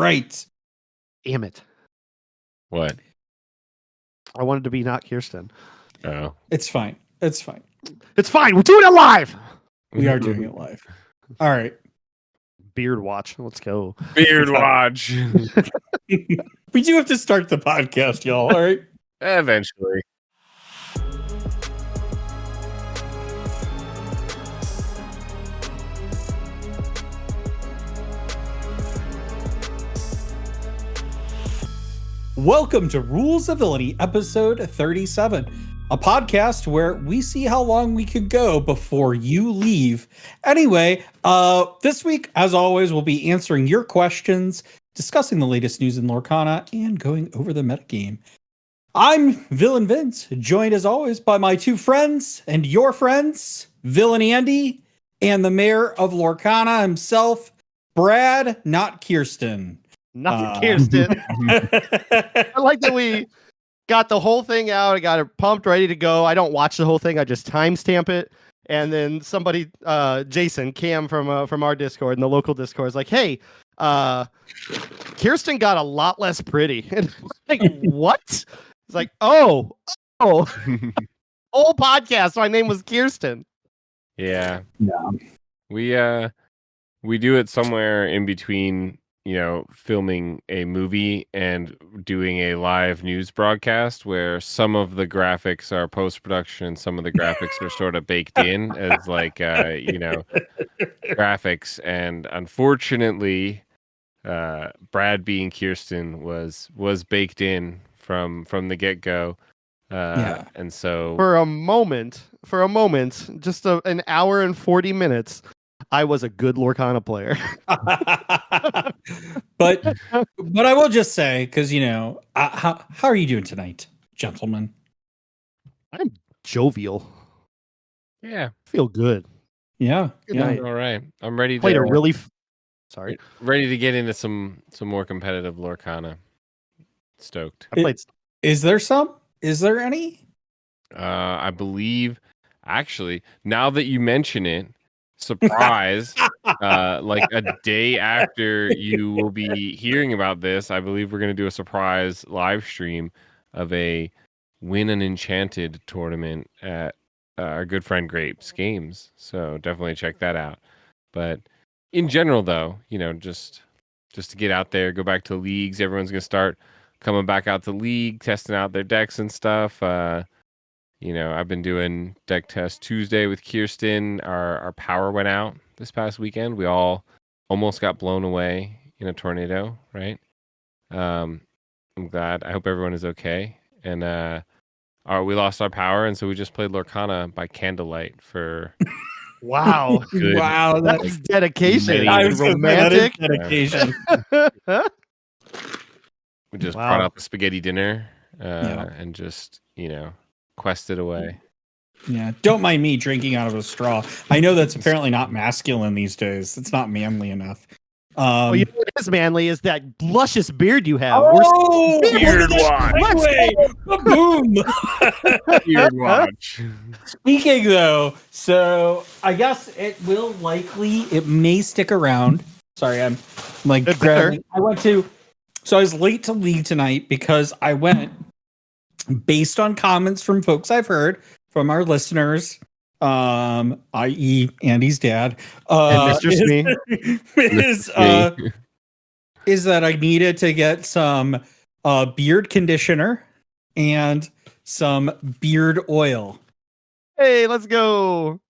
right. Damn it. What? I wanted to be not Kirsten. Oh. It's fine. It's fine. It's fine. We're doing it live. We are doing it live. All right. Beard watch. Let's go. Beard watch. We do have to start the podcast, y'all. All right. Eventually. Welcome to Rules of Villainy, episode 37, a podcast where we see how long we could go before you leave. Anyway, this week, as always, we'll be answering your questions, discussing the latest news in Lorcana, and going over the metagame. I'm Villain Vince, joined as always by my two friends and your friends, Villain Andy and the mayor of Lorcana himself, Brad, not Kirsten. Not Kirsten. I like that we got the whole thing out. I got it pumped, ready to go. I don't watch the whole thing. I just timestamp it. And then somebody, Jason, Cam from our Discord and the local Discord is like, hey, Kirsten got a lot less pretty. And I'm like, what? It's like, oh, whole podcast. My name was Kirsten. Yeah. We do it somewhere in between, filming a movie and doing a live news broadcast where some of the graphics are post-production, some of the graphics are sort of baked in as graphics. And unfortunately, Brad being Kirsten was baked in from the get-go. And so for a moment, just an hour and 40 minutes, I was a good Lorcana player. but I will just say, because how are you doing tonight, gentlemen? I'm jovial. Yeah, feel good. Yeah, Good night. All right, I'm ready. Played to a really ready to get into some more competitive Lorcana. Stoked. Is there some? Is there any? I believe, actually, now that you mention it. Surprise, like a day after you will be hearing about this, I believe we're going to do a surprise live stream of a Win an Enchanted tournament at our good friend Grape's Games. So definitely check that out. But in general, though, just to get out there, go back to leagues. Everyone's going to start coming back out to league, testing out their decks and stuff. I've been doing deck test Tuesday with Kirsten. Our power went out this past weekend. We all almost got blown away in a tornado, right? I'm glad. I hope everyone is okay. And we lost our power, and so we just played Lorcana by candlelight for wow. Wow, that's dedication. I was romantic dedication. We just brought out the spaghetti dinner and just, quested away. Yeah, don't mind me drinking out of a straw. I know that's apparently not masculine these days. It's not manly enough. Well, what is manly is that luscious beard you have. Oh, beard watch. Boom. Beard watch. Speaking though, so I guess it may stick around. Sorry, I'm like grabbing. I was late to leave tonight because I went based on comments from folks I've heard from our listeners, i.e. Andy's dad, and Mr. Smee, is that I needed to get some beard conditioner and some beard oil. Hey, let's go.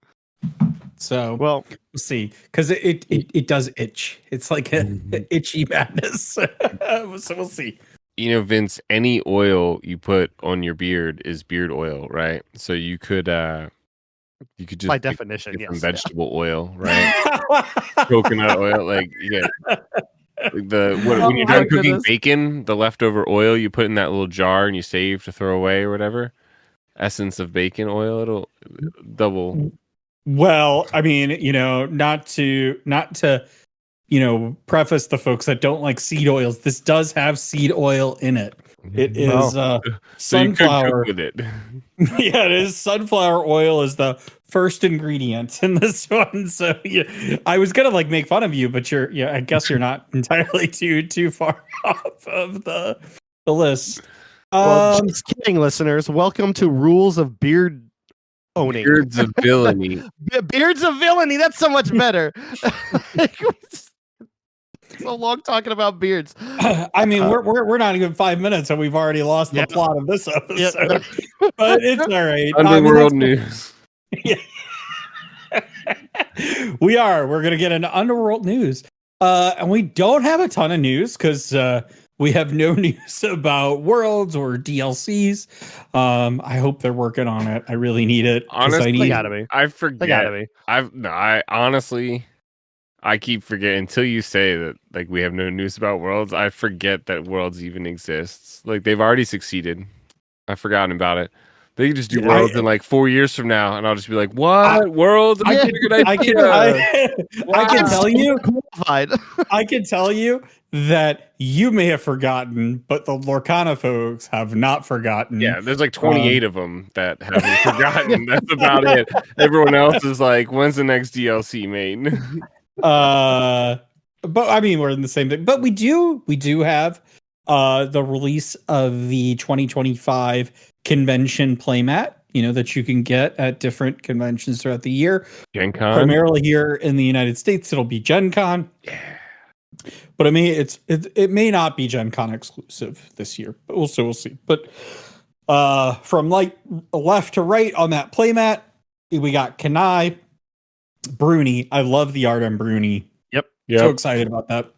So, well, we'll see, because it does itch. It's like an itchy madness. So we'll see. Vince, any oil you put on your beard is beard oil, right? So you could just by definition, some vegetable oil, right? Coconut oil, when you're done cooking bacon, the leftover oil you put in that little jar and you save to throw away or whatever. Essence of bacon oil, it'll double. Well, I mean, not to preface the folks that don't like seed oils. This does have seed oil in it. It is sunflower. with it. Yeah, it is. Sunflower oil is the first ingredient in this one. So yeah, I was gonna like make fun of you, but I guess you're not entirely too far off of the list. Well, just kidding, listeners. Welcome to Rules of Beard Owning. Beards of Villainy. Beards of Villainy. That's so much better. So long talking about beards. I mean, we're not even 5 minutes, and we've already lost the plot of this episode. But it's all right. Underworld news. Yeah. We're gonna get into Underworld news, and we don't have a ton of news because we have no news about worlds or DLCs. I hope they're working on it. I really need it. Honestly, they gotta be. I forget. They gotta be. I honestly, I keep forgetting until you say that. Like, we have no news about worlds. I forget that worlds even exists. Like, they've already succeeded. I've forgotten about it. They could just do worlds in like 4 years from now, and I'll just be like, "What worlds? I can tell you. Qualified. I can tell you that you may have forgotten, but the Lorcana folks have not forgotten. Yeah, there's like 28 of them that haven't forgotten. That's about it. Everyone else is like, "When's the next DLC made?" But I mean, we're in the same thing. But we do have the release of the 2025 convention playmat, that you can get at different conventions throughout the year. Gen Con? Primarily here in the United States, it'll be Gen Con. Yeah. But I mean, it may not be Gen Con exclusive this year, but we'll see. But from like left to right on that playmat, we got Kanai, Bruni. I love the art on Bruni. Yep. So excited about that.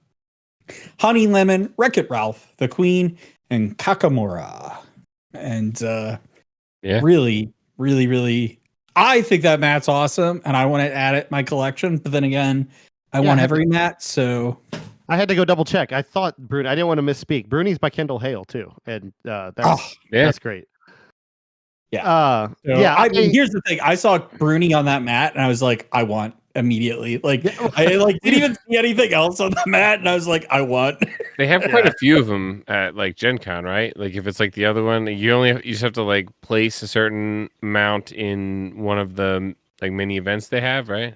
Honey Lemon, Wreck-It Ralph, the Queen, and Kakamura. And really, really, really, I think that mat's awesome, and I want to add it to my collection. But then again, I want every mat, so I had to go double check. I thought Bruni. I didn't want to misspeak. Bruni's by Kendall Hale too, and that's great. Yeah. I mean, here's the thing. I saw Bruni on that mat, and I was like, I want immediately. Like, I didn't even see anything else on the mat, and I was like, I want. They have quite a few of them at like Gen Con, right? Like, if it's like the other one, you just have to like place a certain amount in one of the like mini events they have, right?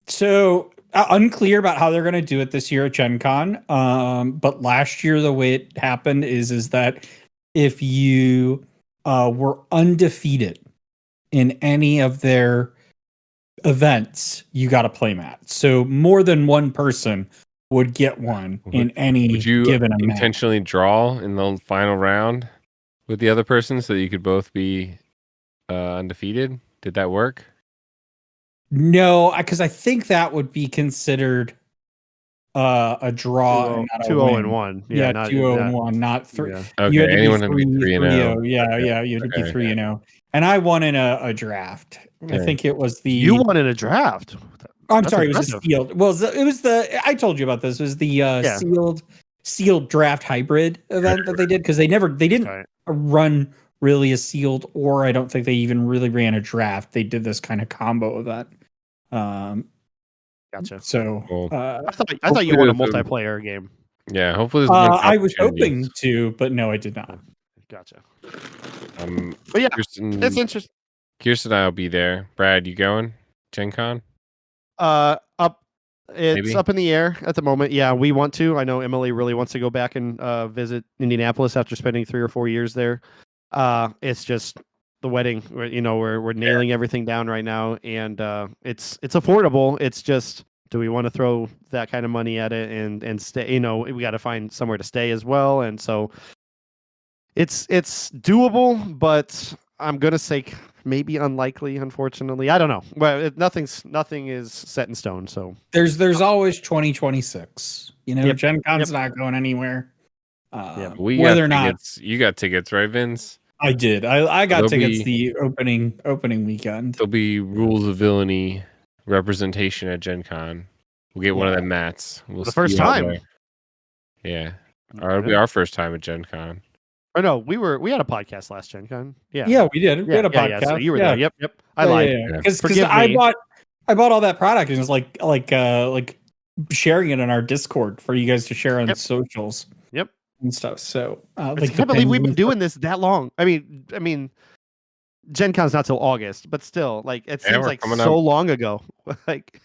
So unclear about how they're going to do it this year at Gen Con. But last year, the way it happened is that if you were undefeated in any of their events, you got a playmat. So more than one person would get one in any given event. Intentionally draw in the final round with the other person so that you could both be undefeated? Did that work? No, because I think that would be considered a draw. 2-0-1. Yeah, 2-0-1, not 3. Yeah. Okay, anyone would be 3-0. Yeah, you had to be 3-0. And I won in a draft. I think it was the. You won in a draft. I'm sorry, it was a sealed. Well, it was the. I told you about this. It was the sealed draft hybrid event that they did because they didn't run really a sealed, or I don't think they even really ran a draft. They did this kind of combo event. Gotcha. So I thought you won a multiplayer game. Yeah, hopefully. I was hoping to, but no, I did not. Gotcha. But yeah, it's interesting. Kirsten and I will be there. Brad, you going? Gen Con? It's up in the air at the moment. Yeah, we want to. I know Emily really wants to go back and visit Indianapolis after spending 3 or 4 years there. It's just the wedding. We're nailing everything down right now, and it's affordable. It's just, do we want to throw that kind of money at it and stay? We got to find somewhere to stay as well, and so it's doable, but I'm gonna say maybe unlikely, unfortunately. I don't know. Well, nothing is set in stone. So there's always 2026. Gen Con's not going anywhere. Whether or not you got tickets, right, Vince? I did. I got tickets the opening weekend. There'll be Rules of Villainy representation at Gen Con. We'll get one of them mats. The first time. Yeah. It'll be our first time at Gen Con. Oh no, we had a podcast last Gen Con. Yeah, we did. We had a podcast. So you were there. Yep. I lied. Because I bought all that product and it was like sharing it on our Discord for you guys to share on socials. Yep. And stuff. So I can't believe we've been doing this that long. I mean, Gen Con's not till August, but still, like it Yeah, seems we're like coming so up. long ago. Like,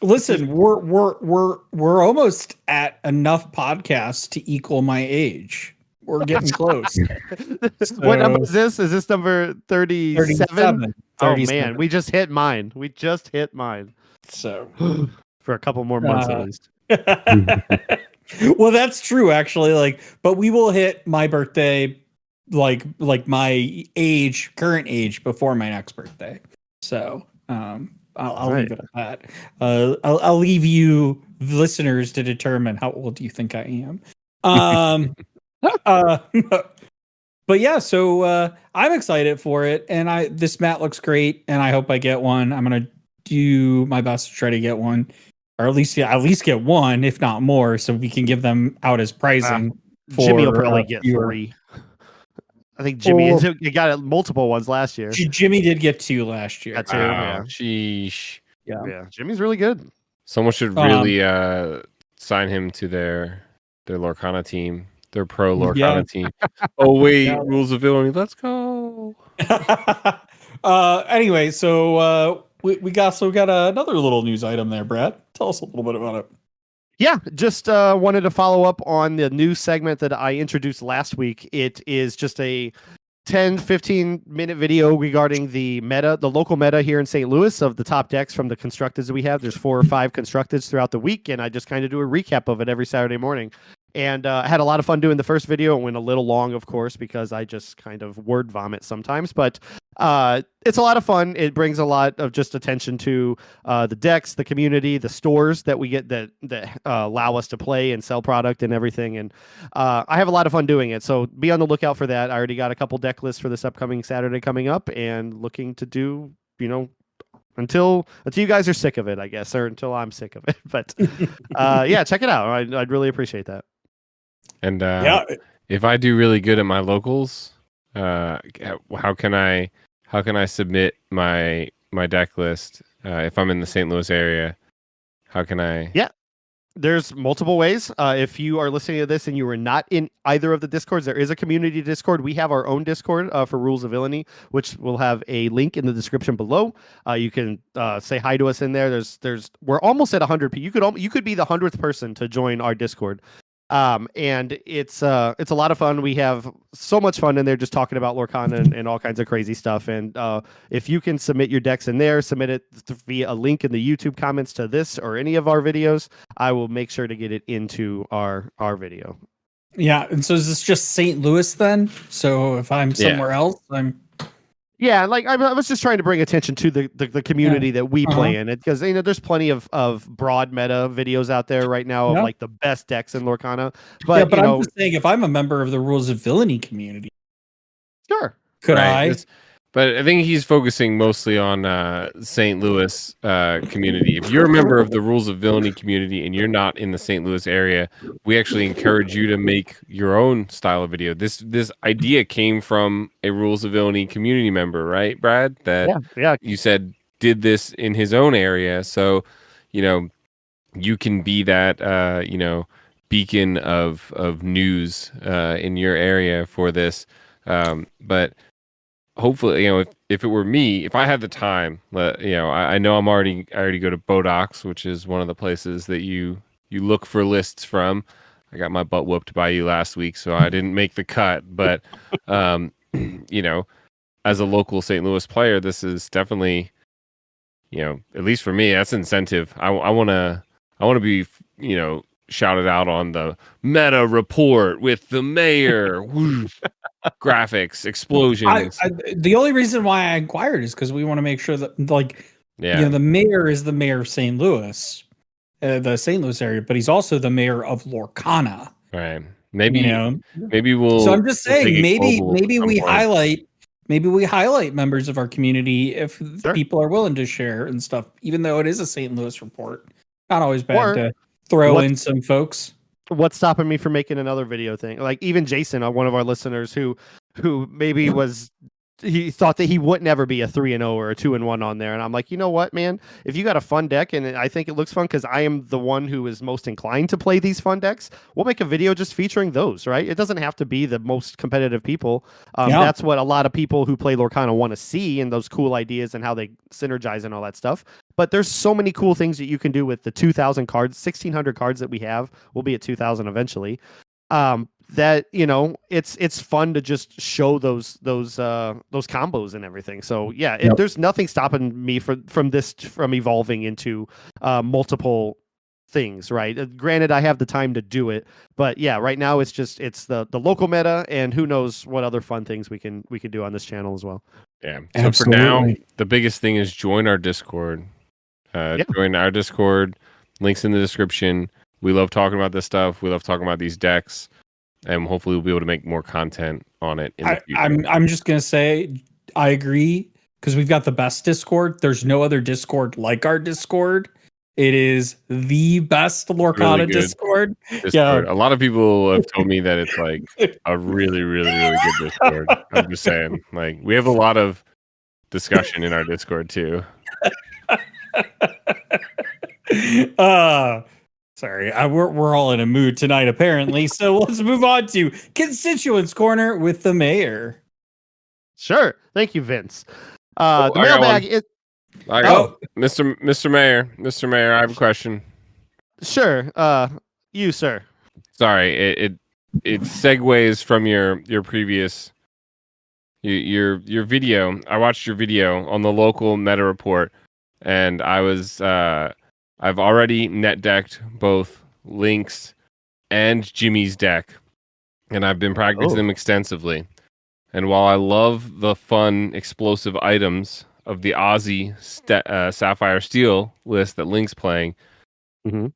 Listen, we're almost at enough podcasts to equal my age. We're getting close. what number So, is this? Is this number 37? 37. Oh man, we just hit mine. So, For a couple more months at least. well, that's true actually. Like, but we will hit my birthday, like my current age before my next birthday. So, I'll leave it at that. I'll leave you listeners to determine how old you think I am. But yeah, so I'm excited for it, and this mat looks great, and I hope I get one. I'm gonna do my best to try to get one, or at least get one, if not more, so we can give them out as pricing. Jimmy will probably get fewer. 3. I think Jimmy he got multiple ones last year. Jimmy did get 2 last year. Got 2, Wow, sheesh. Yeah, Jimmy's really good. Someone should really sign him to their Lorcana team, their pro Lorcana team. Oh wait, Rules of Villainy, let's go. Anyway, so we got another little news item there, Brad. Tell us a little bit about it. Yeah, just wanted to follow up on the new segment that I introduced last week. It is just a 10-15 minute video regarding the local meta here in St. Louis of the top decks from the constructeds that we have. There's 4 or 5 constructeds throughout the week, and I just kind of do a recap of it every Saturday morning. And I had a lot of fun doing the first video. It went a little long, of course, because I just kind of word vomit sometimes. But it's a lot of fun. It brings a lot of just attention to the decks, the community, the stores that we get that allow us to play and sell product and everything. And I have a lot of fun doing it. So be on the lookout for that. I already got a couple deck lists for this upcoming Saturday coming up, and looking to do, until you guys are sick of it, I guess, or until I'm sick of it. But yeah, check it out. I'd really appreciate that. And if I do really good at my locals, how can I submit my deck list if I'm in the St. Louis area? How can I? Yeah, there's multiple ways. If you are listening to this and you are not in either of the Discords, there is a community Discord. We have our own Discord for Rules of Villainy, which will have a link in the description below. You can say hi to us in there. We're almost at 100 people. You could be the 100th person to join our Discord. And it's a lot of fun. We have so much fun in there just talking about Lorcana and all kinds of crazy stuff. And if you can submit your decks in there, submit it via a link in the YouTube comments to this or any of our videos, I will make sure to get it into our video. Yeah, and so is this just St. Louis then? So if I'm somewhere else, Yeah, like I was just trying to bring attention to the community that we play in it, because there's plenty of broad meta videos out there right now of like the best decks in Lorcana. But I'm just saying, if I'm a member of the Rules of Villainy community, sure, could I? But I think he's focusing mostly on St. Louis community. If you're a member of the Rules of Villainy community and you're not in the St. Louis area, we actually encourage you to make your own style of video. This idea came from a Rules of Villainy community member, right, Brad? That you said did this in his own area. So, you can be that beacon of news in your area for this. But hopefully, if it were me, if I had the time, I know I already go to Bodox, which is one of the places that you look for lists from. I got my butt whooped by you last week, so I didn't make the cut. But, as a local St. Louis player, this is definitely, at least for me, that's incentive. I want to be, shouted out on the meta report with the mayor. Graphics, explosions. The only reason why I inquired is because we want to make sure that, the mayor is the mayor of St. Louis, the St. Louis area, but he's also the mayor of Lorcana. Right. Maybe we'll. So I'm just saying, maybe we highlight members of our community if people are willing to share and stuff, even though it is a St. Louis report. Not always bad to throw in some folks. What's stopping me from making another video thing? Like even Jason, one of our listeners who maybe was he thought that he would never be a 3-0 or a 2-1 on there. And I'm like, you know what, man? If you got a fun deck and I think it looks fun because I am the one who is most inclined to play these fun decks, we'll make a video just featuring those, right? It doesn't have to be the most competitive people. That's what a lot of people who play Lorcana want to see, and those cool ideas and how they synergize and all that stuff. But there's so many cool things that you can do with the 2,000 cards, 1,600 cards that we have. We'll be at 2,000 eventually. That it's fun to just show those combos and everything. So yeah, there's nothing stopping me from evolving into multiple things, right? Granted, I have the time to do it, but yeah, right now it's the local meta, and who knows what other fun things we can do on this channel as well. Yeah. So absolutely. For now, the biggest thing is join our Discord. Join our Discord. Links in the description. We love talking about this stuff. We love talking about these decks. And hopefully we'll be able to make more content on it in the future. I'm just going to say, I agree, because we've got the best Discord. There's no other Discord like our Discord. It is the best Lorcana really Discord. Yeah. A lot of people have told me that it's like a really, really, really good Discord. I'm just saying, like, we have a lot of discussion in our Discord too. Sorry, we're all in a mood tonight, apparently. So let's move on to Constituents Corner with the mayor. Sure. Thank you, Vince. The mailbag is... Mr. Mayor, I have a question. Sure. You, sir. Sorry, it segues from your previous your video. I watched your video on the local meta report, and I was I've already net decked both Link's and Jimmy's deck, and I've been practicing them extensively. And while I love the fun, explosive items of the Aussie Sapphire Steel list that Link's playing, the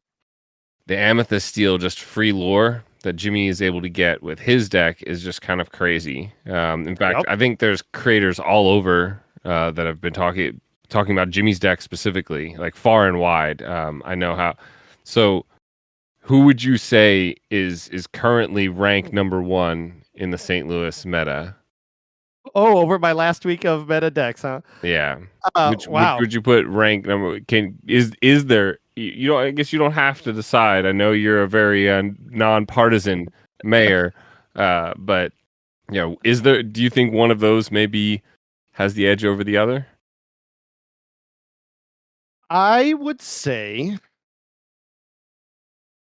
Amethyst Steel, just free lore that Jimmy is able to get with his deck is just kind of crazy. In fact, I think there's creators all over that have been talking about Jimmy's deck specifically, like far and wide. I know how. So who would you say is currently ranked number one in the St. Louis meta? Oh, over my last week of meta decks, huh? Yeah. Which wow. would you put rank number? Is there? You don't. I guess you don't have to decide. I know you're a very non-partisan mayor, but you know, is there? Do you think one of those maybe has the edge over the other? I would say,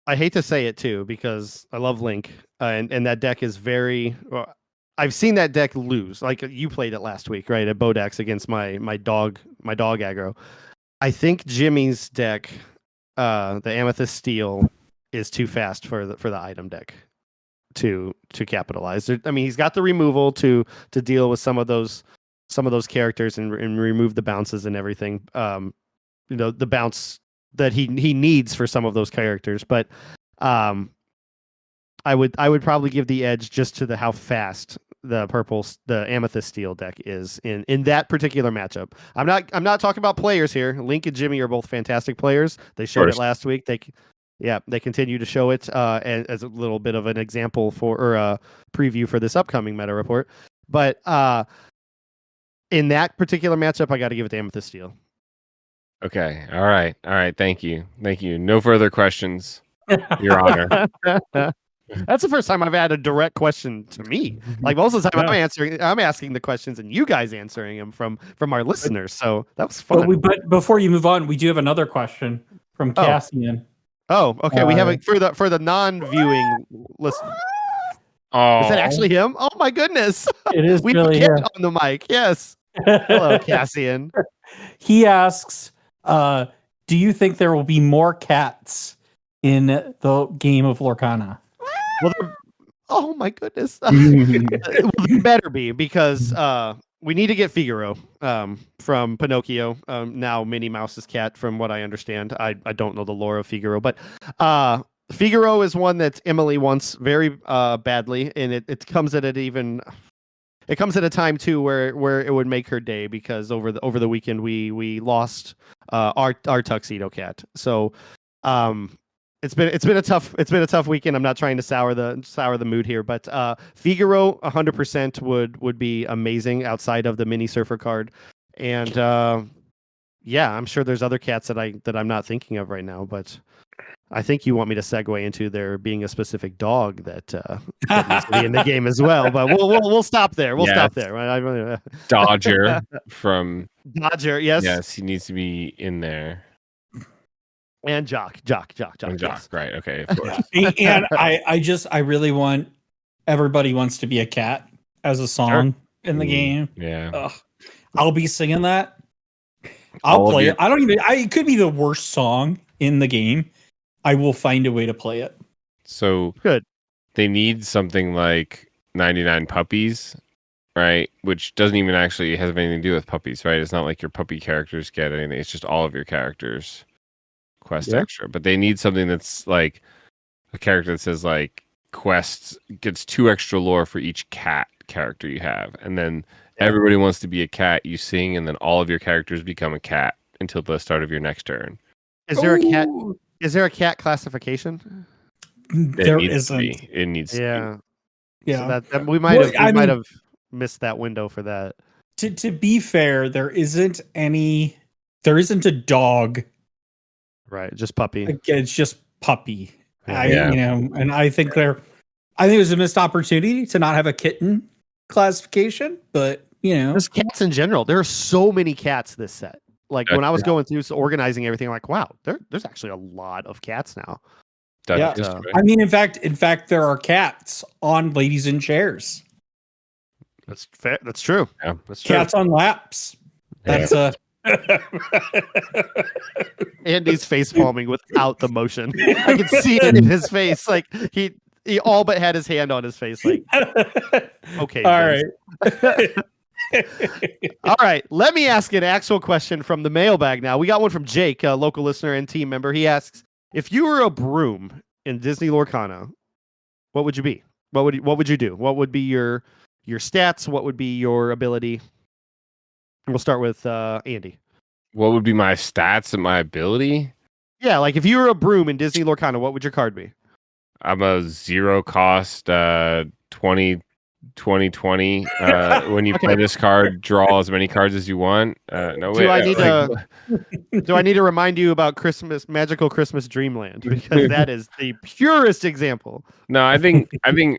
I hate to say it too, because I love Link, and that deck is very. I've seen that deck lose. Like you played it last week, right, at Bodex against my dog aggro. I think Jimmy's deck, the Amethyst Steel, is too fast for the item deck to capitalize. I mean, he's got the removal to deal with some of those characters and remove the bounces and everything. The bounce that he needs for some of those characters, but I would probably give the edge just to how fast the Amethyst Steel deck is in that particular matchup. I'm not talking about players here. Link and Jimmy are both fantastic players. They showed it last week. They continue to show it as a little bit of an example or a preview for this upcoming meta report. But in that particular matchup, I got to give it to Amethyst Steel. Okay. All right. Thank you. No further questions, Your Honor. That's the first time I've had a direct question to me. Like most of the time, I'm asking the questions and you guys answering them from our listeners. So that was fun. But before you move on, we do have another question from Cassian. Oh, okay. We have it for the non-viewing listener. Oh, is that actually him? Oh my goodness! It is. We really put on the mic. Yes. Hello, Cassian. He asks, "Do you think there will be more cats in the game of Lorcana?" Well, oh my goodness! There better be, because we need to get Figaro from Pinocchio. Now Minnie Mouse's cat, from what I understand. I don't know the lore of Figaro, but Figaro is one that Emily wants very badly, and it comes at it comes at a time too where it would make her day, because over the weekend we lost our tuxedo cat. So It's been a tough weekend. I'm not trying to sour the mood here, but Figaro 100% would be amazing outside of the mini surfer card, and yeah, I'm sure there's other cats that I'm not thinking of right now, but I think you want me to segue into there being a specific dog that needs to be in the game as well. But we'll stop there. We'll stop there. Dodger from Dodger, yes. Yes, he needs to be in there. And Jock. And Jock, Yes. right? Okay, of course. And I really want Everybody Wants to Be a Cat as a song in the game. Yeah. Ugh. I'll be singing that. I'll play it. It could be the worst song in the game. I will find a way to play it. So good. They need something like 99 Puppies, right? Which doesn't even actually have anything to do with puppies, right? It's not like your puppy characters get anything. It's just all of your characters quest extra. But they need something that's like a character that says like quests gets 2 extra lore for each cat character you have. And then Everybody Wants to Be a Cat, you sing, and then all of your characters become a cat until the start of your next turn. Is there a cat? Is there a cat classification? There isn't. It needs to be. So that we might have missed that window for that. To be fair, there isn't a dog. Right, just puppy. It's just puppy. Yeah. And I think it was a missed opportunity to not have a kitten classification, but there's cats in general. There are so many cats this set. Like when I was going through organizing everything, I'm like, wow, there's actually a lot of cats now. I mean, in fact, there are cats on ladies in chairs. That's fair. That's true. Yeah. That's true. Cats on laps. That's Andy's face palming without the motion. I can see it in his face. Like he all but had his hand on his face. Like, okay. All right. All right. Let me ask an actual question from the mailbag now. We got one from Jake, a local listener and team member. He asks, if you were a broom in Disney Lorcana, what would you be? What would you do? What would be your stats? What would be your ability? We'll start with Andy. What would be my stats and my ability? Yeah, like if you were a broom in Disney Lorcana, what would your card be? I'm a 0 cost 20 20. When you play this card, draw as many cards as you want. Do I need to remind you about Magical Christmas Dreamland? Because that is the purest example. No, I think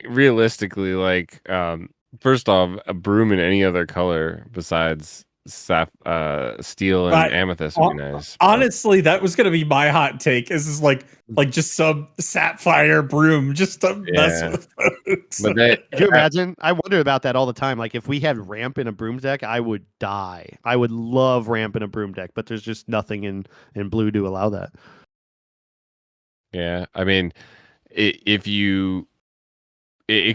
realistically, like first off, a broom in any other color besides steel and amethyst would be nice. Honestly, that was gonna be my hot take. Is like just some sapphire broom just to mess with folks. But could you imagine? I wonder about that all the time. Like if we had ramp in a broom deck, I would die. I would love ramp in a broom deck, but there's just nothing in blue to allow that. Yeah, I mean, it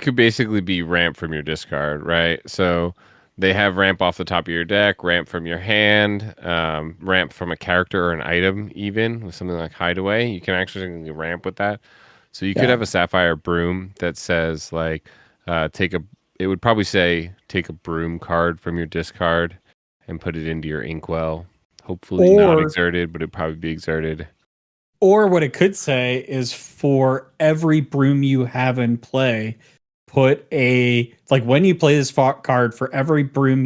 could basically be ramp from your discard, right? So they have ramp off the top of your deck, ramp from your hand, ramp from a character or an item, even with something like Hideaway. You can actually ramp with that. So you could have a Sapphire Broom that says like, it would probably say take a broom card from your discard and put it into your Inkwell. Hopefully not exerted, but it'd probably be exerted. Or what it could say is for every broom you have in play, put when you play this card, for every broom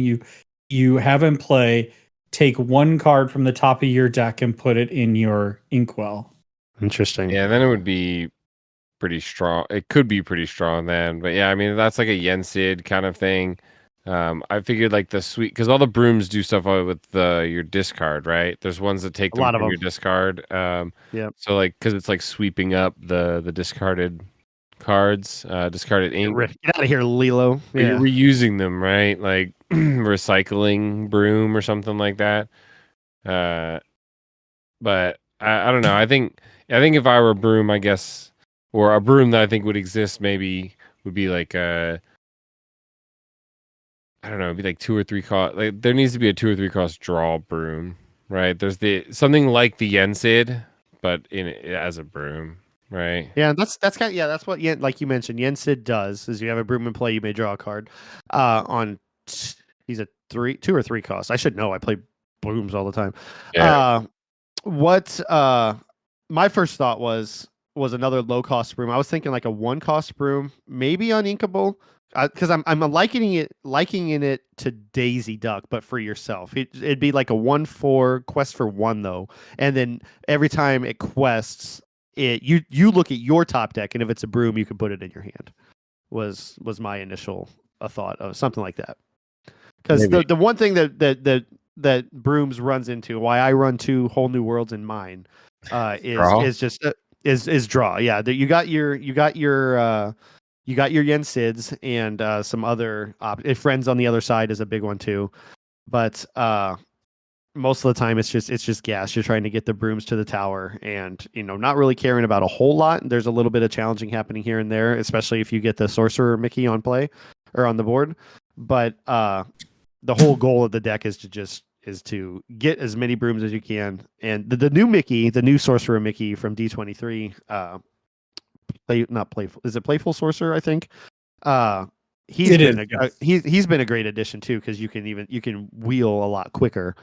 you have in play, take 1 card from the top of your deck and put it in your Inkwell. Interesting. Yeah, then it would be pretty strong. It could be pretty strong then. But yeah, I mean, that's like a Yensid kind of thing. I figured like the sweet, because all the brooms do stuff with your discard, right? There's ones that take them from your discard. Yeah. So like, because it's like sweeping up the discarded cards, discarded ink. Get out of here, Lilo. Yeah. You're reusing them, right? Like recycling broom or something like that. But I don't know. I think if I were a broom, I guess, or a broom that I think would exist, maybe would be like I don't know, it'd be like 2 or 3 cost. Like there needs to be a 2 or 3 cost draw broom, right? There's something like the Yensid, but as a broom. Right. Yeah, that's kind of, that's what like you mentioned, Yensid does. Is you have a broom in play, you may draw a card. He's a 2 or 3 cost. I should know. I play brooms all the time. Yeah. My first thought was was another low cost broom. I was thinking like a 1-cost broom, maybe uninkable, because I'm likening it to Daisy Duck, but for yourself. It'd be like a 1/4 quest for 1 though, and then every time it quests, you look at your top deck, and if it's a broom, you can put it in your hand. Was my initial thought of something like that. Because the one thing that brooms runs into, why I run 2 whole new worlds in mine, is just is draw. Yeah, you got your Yen Sids and some other friends on the other side is a big one too, but most of the time it's just gas. You're trying to get the brooms to the tower, and not really caring about a whole lot. There's a little bit of challenging happening here and there, especially if you get the sorcerer Mickey on play or on the board. But the whole goal of the deck is to get as many brooms as you can. And the new Mickey, the new sorcerer Mickey from D23, is it Playful Sorcerer? I think. He's been a great addition too, because you can wheel a lot quicker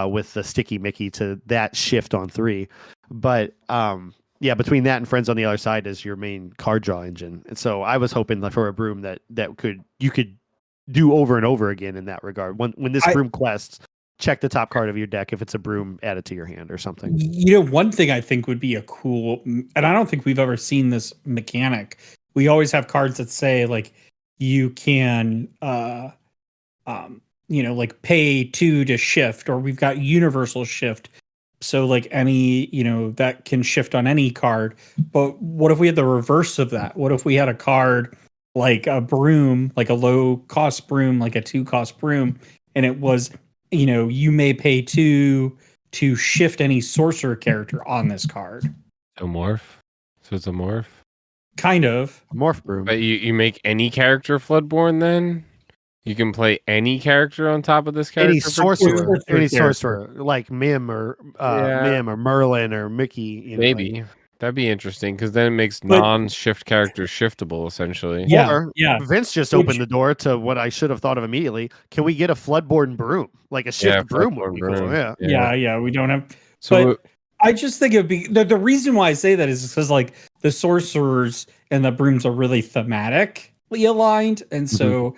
with the sticky Mickey to that shift on 3. But between that and Friends on the Other Side is your main card draw engine. And so I was hoping for a broom that you could do over and over again in that regard. When this broom quests, check the top card of your deck. If it's a broom, add it to your hand or something. One thing I think would be a cool, and I don't think we've ever seen this mechanic. We always have cards that say like you can, like pay 2 to shift, or we've got universal shift. So like any, that can shift on any card. But what if we had the reverse of that? What if we had a card like a broom, like a low cost broom, like a 2-cost broom, and it was, you may pay 2 to shift any sorcerer character on this card. A morph? So it's a morph? Kind of. A morph broom. But you make any character Floodborn then? You can play any character on top of this character? Any sorcerer, like Mim or Merlin or Mickey. Maybe. That'd be interesting, because then it makes non-shift characters shiftable, essentially. Yeah. Vince just opened the door to what I should have thought of immediately. Can we get a Floodborn broom? Like a shift broom would be cool. Yeah. We don't have. So I just think it'd be the reason why I say that is because like the sorcerers and the brooms are really thematically aligned, and so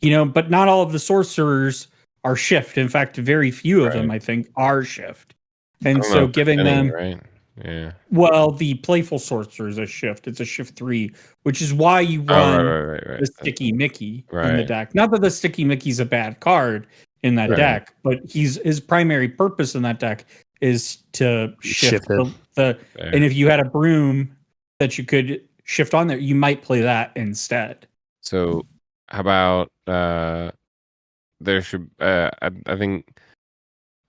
but not all of the sorcerers are shift. In fact, very few of them I think are shift, and so giving them right. Yeah. Well, the Playful Sorcerer is a shift. It's a shift 3, which is why you run the Sticky Mickey in the deck. Not that the Sticky Mickey's a bad card in that deck, but his primary purpose in that deck is to shift the and if you had a broom that you could shift on there, you might play that instead. So how about there should I think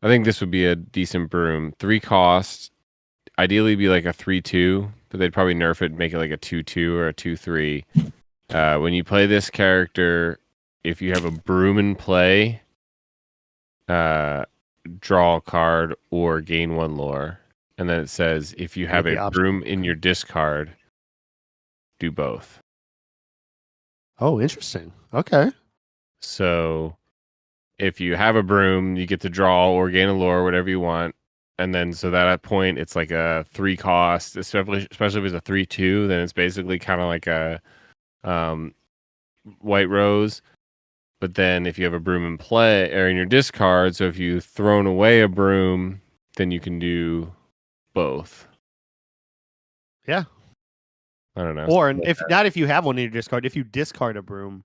this would be a decent broom. 3 costs. Ideally be like a 3/2, but they'd probably nerf it, make it like a 2/2 or a 2/3. When you play this character, if you have a broom in play, draw a card or gain 1 lore. And then it says if you have a broom in your discard, do both. Oh, interesting. Okay. So if you have a broom, you get to draw or gain a lore, whatever you want. And then so that at point it's like a 3 cost, especially if it's a 3/2, then it's basically kind of like a White Rose. But then if you have a broom in play or in your discard, so if you've thrown away a broom, then you can do both. Yeah. I don't know. Or if you have one in your discard, if you discard a broom,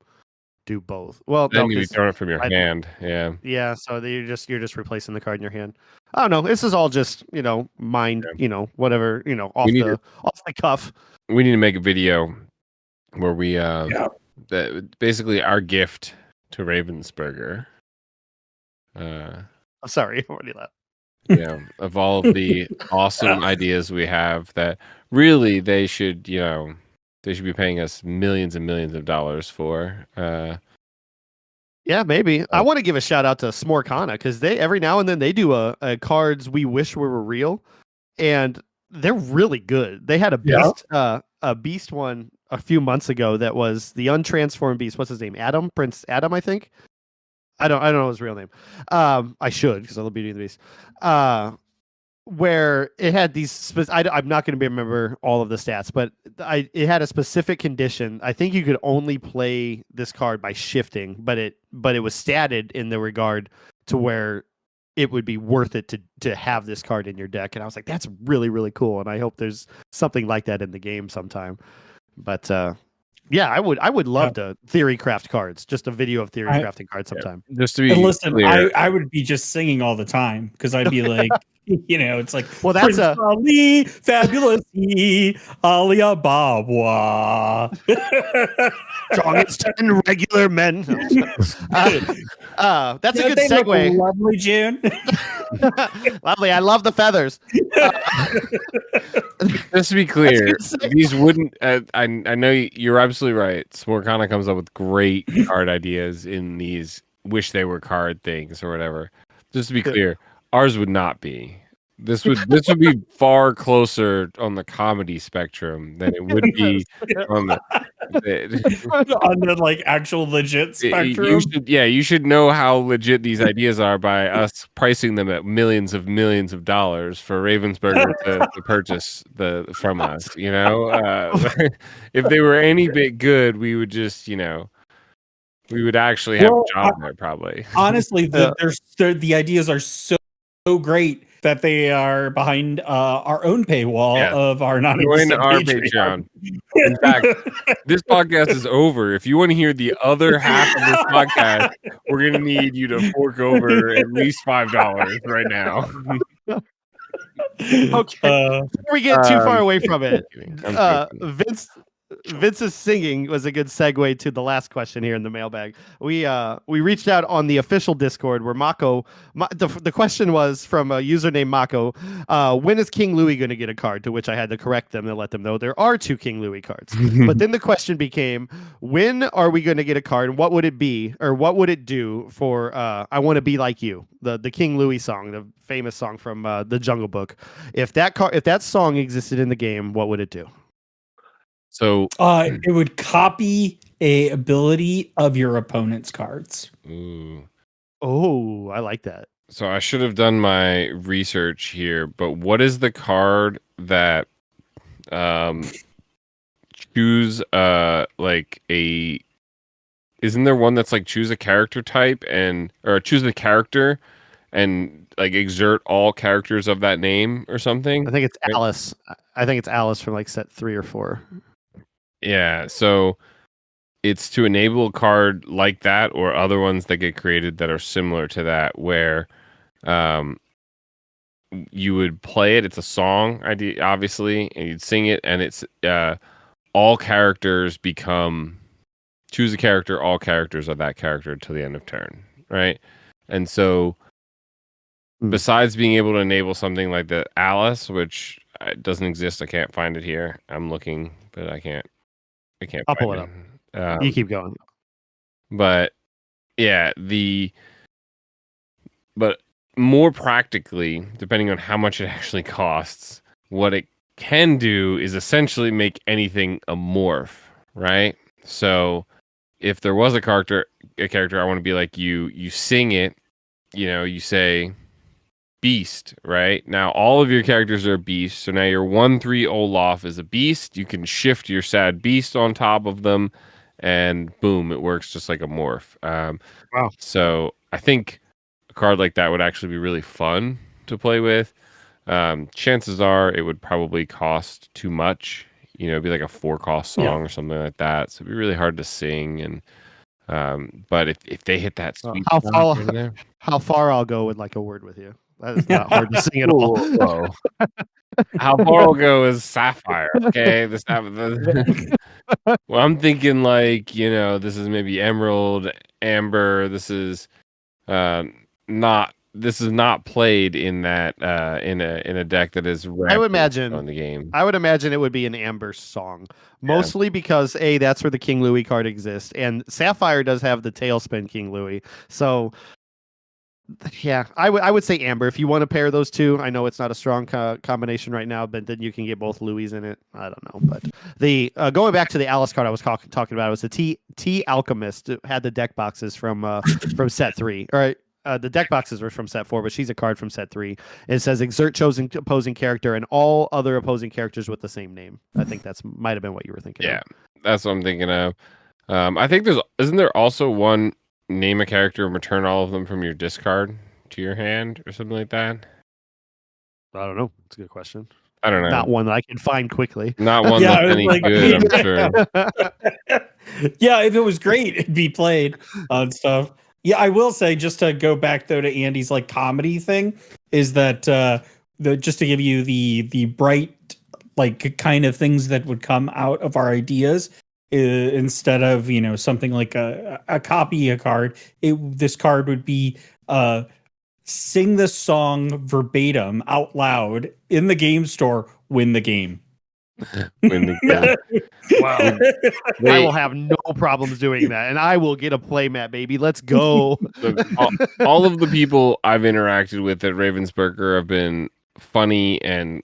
do both. Well, then you throw it from your hand. Yeah. Yeah. So you're just replacing the card in your hand. I don't know. This is all just mind. Whatever. Off the cuff. We need to make a video where we basically our gift to Ravensburger. I'm sorry, I already left. Yeah, of all of the awesome ideas we have, that really they should be paying us millions and millions of dollars for. Yeah, maybe. I want to give a shout out to Smorkana, because they every now and then they do a cards we wish were real, and they're really good. They had a beast one a few months ago that was the untransformed beast. What's his name? Prince Adam, I think. I don't know his real name. I should, because I love Beauty and the Beast. where it had these. I'm not going to remember all of the stats, but it had a specific condition. I think you could only play this card by shifting, but it was statted in the regard to where it would be worth it to have this card in your deck. And I was like, that's really, really cool. And I hope there's something like that in the game sometime. But yeah, I would love to theory craft cards, just a video of theory crafting cards sometime. Just to be listen, clear, I would be just singing all the time because I'd be like, it's like, well, that's Prince Ali, fabulous Alibaba. Strongest 10 regular men. That's a good segue. Lovely, June. Lovely. I love the feathers. just to be clear, these wouldn't. I know you're absolutely right. Smorkana comes up with great card ideas in these wish they were card things or whatever. Just to be clear, ours would not be. This would be far closer on the comedy spectrum than it would be on the on the like actual legit spectrum. You should know how legit these ideas are by us pricing them at millions of dollars for Ravensburger to purchase from us. You know, if they were any bit good, we would just we would actually have a job there probably. Honestly, the ideas are so great that they are behind our own paywall of our non-existent Patreon. In fact, this podcast is over. If you want to hear the other half of this podcast, we're going to need you to fork over at least $5 right now. Okay. Before we get too far away from it, Vince's singing was a good segue to the last question here in the mailbag. We reached out on the official Discord where the question was from a user named Mako, when is King Louis going to get a card? To which I had to correct them and let them know there are 2 King Louis cards. But then the question became, when are we going to get a card? And what would it be, or what would it do for I Want to Be Like You, the King Louis song, the famous song from the Jungle Book? If that song existed in the game, what would it do? So it would copy a ability of your opponent's cards. Ooh. Oh, I like that. So I should have done my research here, but what is the card that choose like a isn't there one that's like choose a character type or choose a character and like exert all characters of that name or something? I think it's Alice. I think it's Alice from like set 3 or 4. Yeah, so it's to enable a card like that or other ones that get created that are similar to that, where you would play it. It's a song, obviously, and you'd sing it, and it's all characters choose a character, all characters of that character till the end of turn, right? And so besides being able to enable something like the Alice, which doesn't exist, I can't find it here. I'm looking, but I can't. I'll pull it up. You keep going. But yeah, but more practically, depending on how much it actually costs, what it can do is essentially make anything a morph, right? So if there was a character I want to be like you sing it, you say beast, right? Now all of your characters are a beast, so now your 1/3 Olaf is a beast. You can shift your sad beast on top of them, and boom, it works just like a morph. Wow. So I think a card like that would actually be really fun to play with. Chances are it would probably cost too much. It'd be like a 4-cost song or something like that. So it'd be really hard to sing. And but if they hit that sweet how far I'll go with like a word with you. That is not hard to sing at all. How far I'll go is Sapphire. Okay, well, I'm thinking like this is maybe Emerald, Amber. This is not played in that in a deck that is. I would imagine on the game. I would imagine it would be an Amber song, mostly because that's where the King Louis card exists, and Sapphire does have the Tailspin King Louis. So yeah, I would say Amber if you want to pair those two. I know it's not a strong combination right now, but then you can get both Louis in it. I don't know, but the going back to the Alice card I was talking about, it was the T Alchemist. It had the deck boxes from set 3. All right. the deck boxes were from set 4, but she's a card from set 3. It says exert chosen opposing character and all other opposing characters with the same name. I think that's might have been what you were thinking. Yeah, that's what I'm thinking of. I think isn't there also one name a character and return all of them from your discard to your hand or something like that? I don't know. It's a good question. I don't know. Not one that I can find quickly. Not one Yeah, that's I was any like, good, I'm sure. Yeah, if it was great, it'd be played on stuff. Yeah, I will say, just to go back though to Andy's like comedy thing, is that just to give you the bright like kind of things that would come out of our ideas, instead of something like a copy a card, this card would be sing this song verbatim out loud in the game store, win the game. Wow. I will have no problems doing that, and I will get a playmat, baby. Let's go. all of the people I've interacted with at Ravensburger have been funny and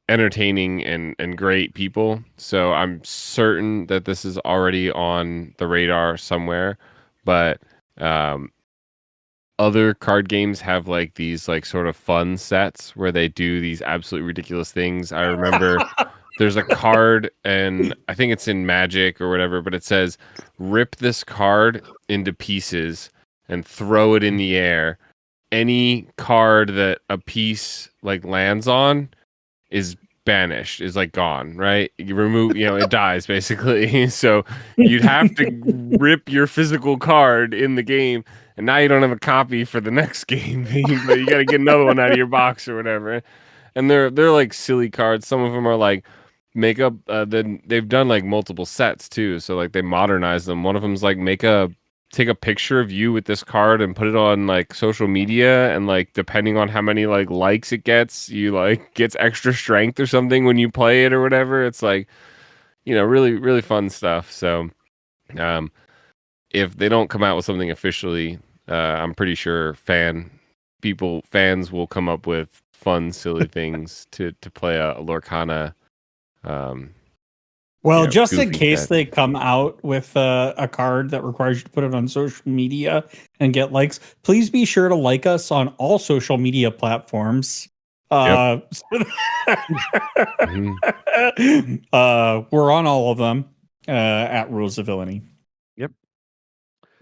entertaining and great people. So I'm certain that this is already on the radar somewhere. But other card games have like these like sort of fun sets where they do these absolutely ridiculous things. I remember there's a card, and I think it's in Magic or whatever, but it says rip this card into pieces and throw it in the air. Any card that a piece like lands on is banished, is like gone, right? You remove, it dies basically. So you'd have to rip your physical card in the game, and now you don't have a copy for the next game, but you got to get another one out of your box or whatever. And they're like silly cards. Some of them are like makeup. Then they've done like multiple sets too, so like they modernize them. One of them's like take a picture of you with this card and put it on like social media, and like depending on how many like likes it gets, you like gets extra strength or something when you play it or whatever. It's like really really fun stuff. So if they don't come out with something officially, I'm pretty sure fans will come up with fun silly things to play a Lorcana. Well, just in goofy case set. they come out with a card that requires you to put it on social media and get likes, please be sure to like us on all social media platforms. Mhm. We're on all of them at Rules of Villainy. Yep.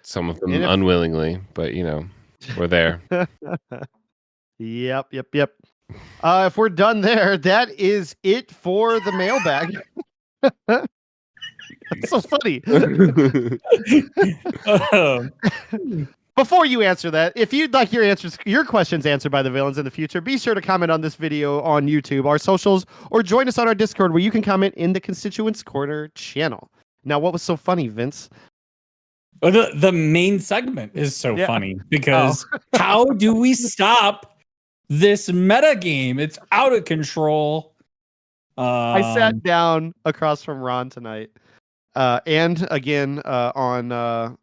Some of them And if- unwillingly, but we're there. Yep. If we're done there, that is it for the mailbag. That's so funny. Before you answer that, if you'd like your questions answered by the villains in the future, be sure to comment on this video on YouTube, our socials, or join us on our Discord where you can comment in the Constituents Corner channel. Now, what was so funny, Vince? Well, the main segment is so funny because how do we stop this meta game? It's out of control. I sat down across from Ron tonight, and again on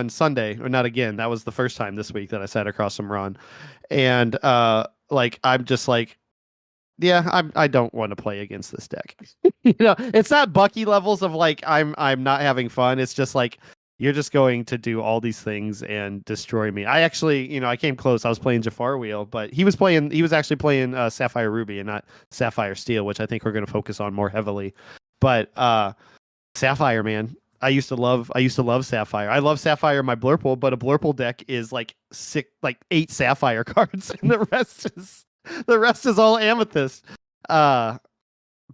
Sunday, or not again. That was the first time this week that I sat across from Ron, and I'm just like, yeah, I don't want to play against this deck. It's not Bucky levels of like I'm not having fun. It's just like you're just going to do all these things and destroy me. I actually, I came close. I was playing Jafar Wheel, but he was actually playing Sapphire Ruby and not Sapphire Steel, which I think we're going to focus on more heavily. But Sapphire, man, I used to love Sapphire. I love Sapphire in my Blurple, but a Blurple deck is like 8 Sapphire cards, and the rest is all Amethyst.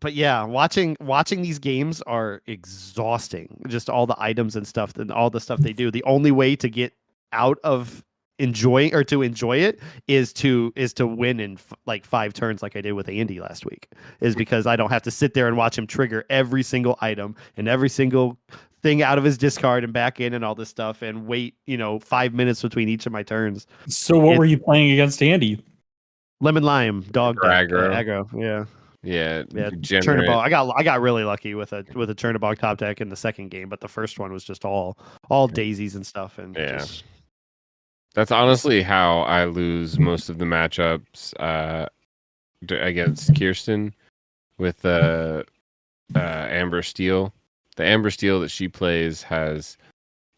But yeah, watching these games are exhausting. Just all the items and stuff, and all the stuff they do. The only way to get out of enjoy it is to win in 5 turns, like I did with Andy last week. Is because I don't have to sit there and watch him trigger every single item and every single thing out of his discard and back in and all this stuff, and wait 5 minutes between each of my turns. So what were you playing against Andy? Lemon Lime dog deck, Aggro. aggro. Yeah. Chernabog. I got really lucky with a Chernabog top deck in the second game, but the first one was just all daisies and stuff. And that's honestly how I lose most of the matchups against Kirsten with Amber Steel. The Amber Steel that she plays has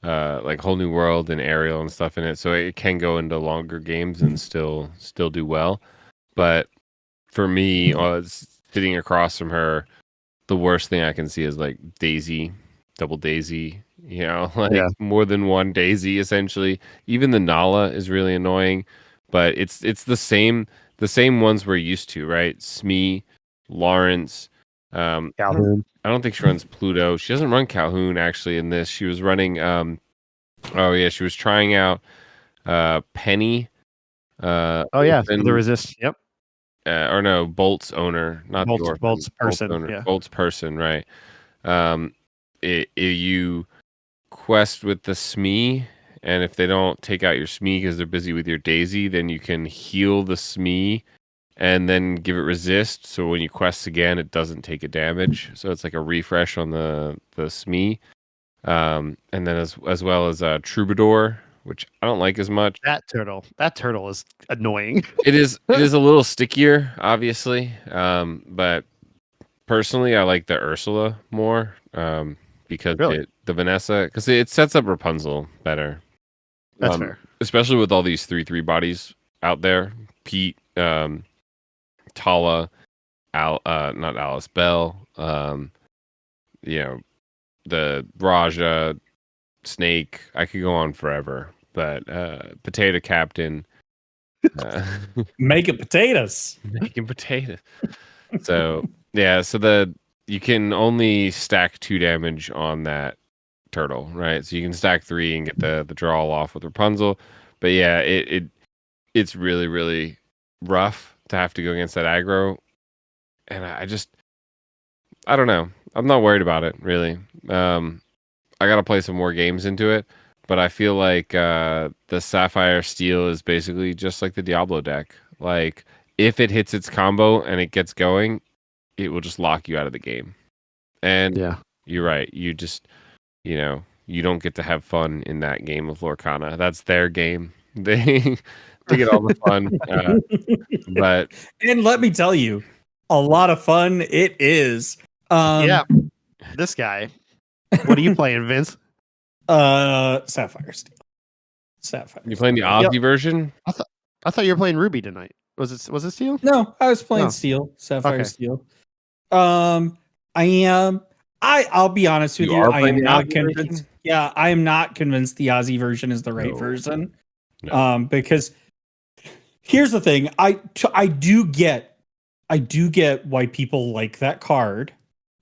like Whole New World and Ariel and stuff in it, so it can go into longer games and still do well. But for me, sitting across from her, the worst thing I can see is like Daisy, double Daisy, like more than one Daisy essentially. Even the Nala is really annoying, but it's the same ones we're used to, right? Smee, Lawrence, Calhoun. I don't think she runs Pluto. She doesn't run Calhoun actually in this. She was running she was trying out Penny. The Resist. Yep. Or no, Bolt's owner, not Bolt's, the orphan. Bolt's person. Owner. Yeah. Bolt's person, right? You quest with the Smee, and if they don't take out your Smee because they're busy with your Daisy, then you can heal the Smee and then give it resist. So when you quest again, it doesn't take a damage. So it's like a refresh on the Smee. And then as well as Troubadour, which I don't like as much. That turtle is annoying. It is a little stickier, obviously. But personally, I like the Ursula more. Because the Vanessa, because it sets up Rapunzel better. That's fair. Especially with all these 3/3 bodies out there. Pete, Tala, not Alice Bell, the Raja, Snake. I could go on forever, but Potato Captain, making potatoes. So yeah, you can only stack 2 damage on that turtle, right? So you can stack 3 and get the draw off with Rapunzel, but yeah, it's really really rough to have to go against that aggro, and I don't know. I'm not worried about it really. I got to play some more games into it, but I feel like the Sapphire Steel is basically just like the Diablo deck. Like if it hits its combo and it gets going, it will just lock you out of the game. And you're right. You just, you don't get to have fun in that game of Lorcana. That's their game. They get all the fun. But and let me tell you, a lot of fun it is. This guy. What are you playing, Vince? Sapphire Steel. You playing the Aussie version? I thought you were playing Ruby tonight. Was it Steel? No, I was playing Steel. Sapphire Steel. I am. I'll be honest with you. I am not convinced. Yeah, I am not convinced the Aussie version is the right version. No. Because here's the thing. I do get why people like that card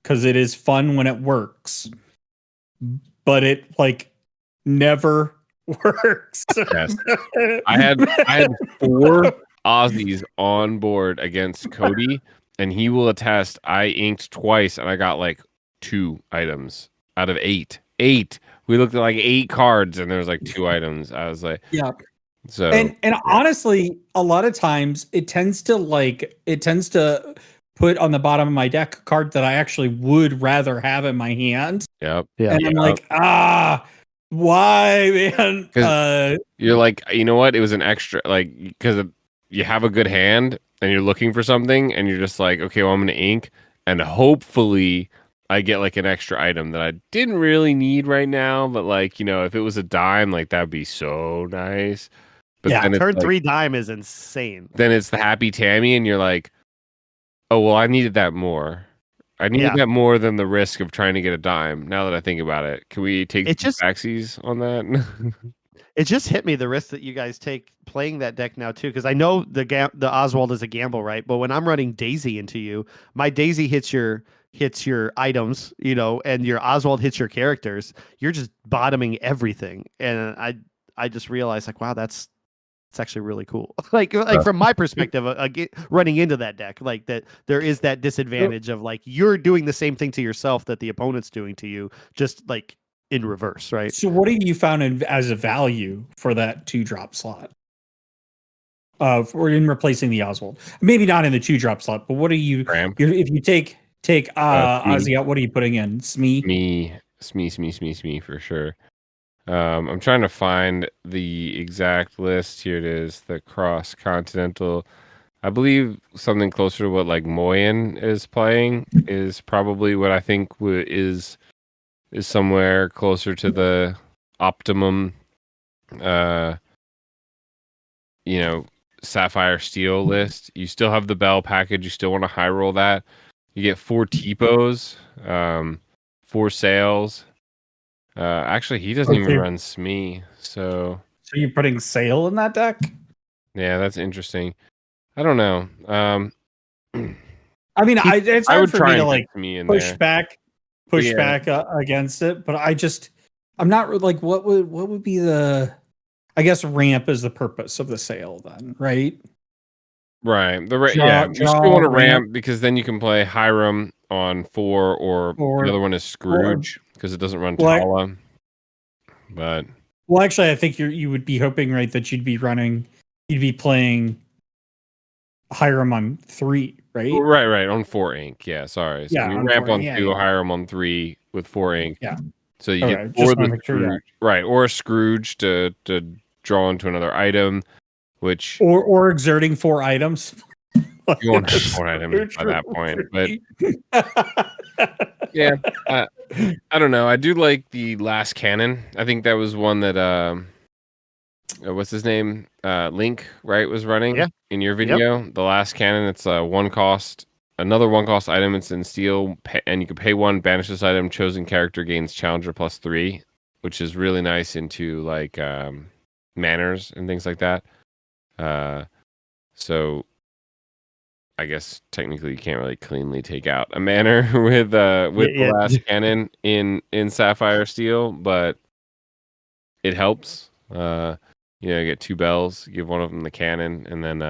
because it is fun when it works, but it never works. Yes. I had 4 Aussies on board against Cody, and he will attest I inked twice and I got 2 items out of 8. 8. We looked at 8 cards and there was 2 items. I was like, yeah. So and honestly, a lot of times it tends to put on the bottom of my deck a card that I actually would rather have in my hand. Yep. Yeah. And I'm why, man? You're like, you know what? It was an extra, because you have a good hand and you're looking for something and you're just like, okay, well, I'm going to ink and hopefully I get an extra item that I didn't really need right now. But if it was a dime, that'd be so nice. But then turn 3 dime is insane. Then it's the Happy Tammy and you're like, oh, well, I needed that more. I needed that more than the risk of trying to get a dime. Now that I think about it, can we take backsies on that? It just hit me the risk that you guys take playing that deck now too, because I know the Oswald is a gamble, right? But when I'm running Daisy into you, my Daisy hits your items, and your Oswald hits your characters. You're just bottoming everything, and I just realized wow, that's actually really cool. From my perspective, running into that deck, that there is that disadvantage of you're doing the same thing to yourself that the opponent's doing to you, just in reverse, right? So what have you found as a value for that 2-drop slot? Or in replacing the Oswald? Maybe not in the 2-drop slot, but what are you? If you take Ozzy out, what are you putting in? Smee for sure. I'm trying to find the exact list. Here it is. The cross continental. I believe something closer to what Moyen is playing is probably what I think is somewhere closer to the optimum, sapphire steel list. You still have the bell package. You still want to high roll that. You get 4 T-Pos, 4 sails. Actually, he doesn't even run Smee. So you're putting sail in that deck? Yeah, that's interesting. I don't know. I mean, it's hard for me to like push there. back against it, but I'm not like what would be the. I guess ramp is the purpose of the sail, then, right? Right. You still want to ramp because then you can play Hiram on 4, or the other one is Scrooge because it doesn't run Tala. But actually, I think you would be hoping, right, that you'd be playing Hiram on 3, right? Right, on 4 ink. Yeah, sorry. So you ramp on 2, Hiram on 3 with 4 ink. Yeah. So you get 4 the Scrooge, right, or a Scrooge to draw into another item, which or exerting 4 items. You want 4 items by that point, but yeah, I don't know. I do like the Last Cannon. I think that was one that what's his name? Link, right, was running in your video. Yep. The Last Cannon. It's another 1 cost item. It's in steel, and you can pay 1, banish this item. Chosen character gains Challenger +3, which is really nice into like manners and things like that. So I guess technically you can't really cleanly take out a manor with the Last Cannon in Sapphire Steel, but it helps. You get 2 bells, give one of them the cannon, and then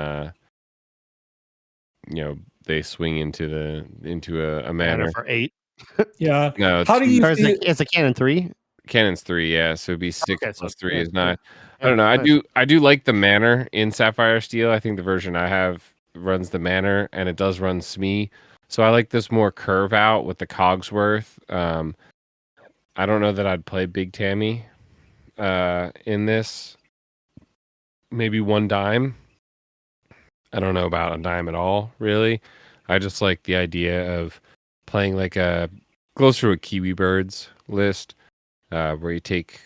they swing into a manor for 8. Yeah. No, how do you? It's a cannon 3. Cannon's 3, yeah. So it'd be 6 plus 3 is 9. I don't know. Nice. I do like the manor in Sapphire Steel. I think the version I have runs the manor, and it does run Smee. So I like this more curve out with the Cogsworth. I don't know that I'd play Big Tammy in this. Maybe 1 dime. I don't know about a dime at all, really. I just like the idea of playing like a closer to a Kiwi Birds list, where you take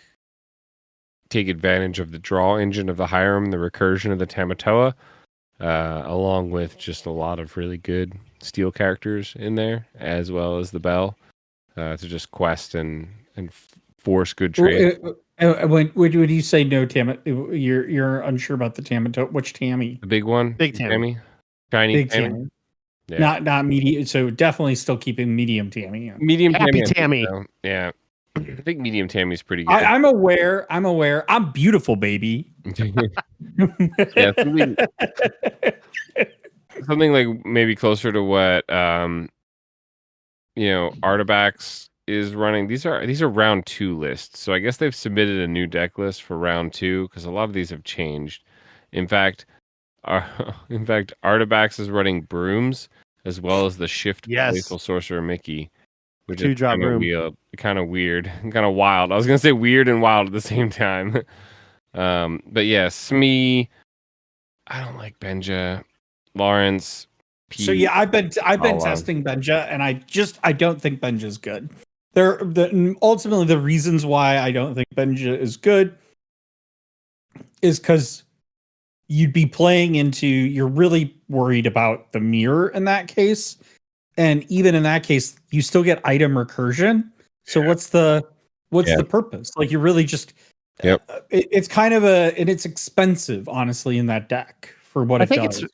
advantage of the draw engine of the Hiram, the recursion of the Tamatoa, along with just a lot of really good steel characters in there, as well as the Bell, to just quest and force good trade. When you say no, you're unsure about the Tamatoa. Which Tammy? The big one, Big Tammy, tiny Big Tammy. Yeah. Not medium. So definitely still keeping medium Tammy. Medium Happy Tammy. Yeah. I think medium Tammy's pretty good. I'm aware. I'm beautiful, baby. Yeah, something like maybe closer to what Artifacts is running. These are round 2 lists, so I guess they've submitted a new deck list for round 2 because a lot of these have changed. In fact, Artifacts is running Brooms as well as the Shift Playful Sorcerer Mickey, which is kind of weird, kind of wild. I was gonna say weird and wild at the same time. But yeah, Smee. I don't like Benja, Lawrence. Pete, so yeah, I've been testing Benja, and I don't think Benja's good. Ultimately the reasons why I don't think Benja is good is because you'd be playing into, you're really worried about the mirror in that case. And even in that case, you still get item recursion. So what's the purpose? Like, you're really just, it's kind of and it's expensive, honestly, in that deck for what it does.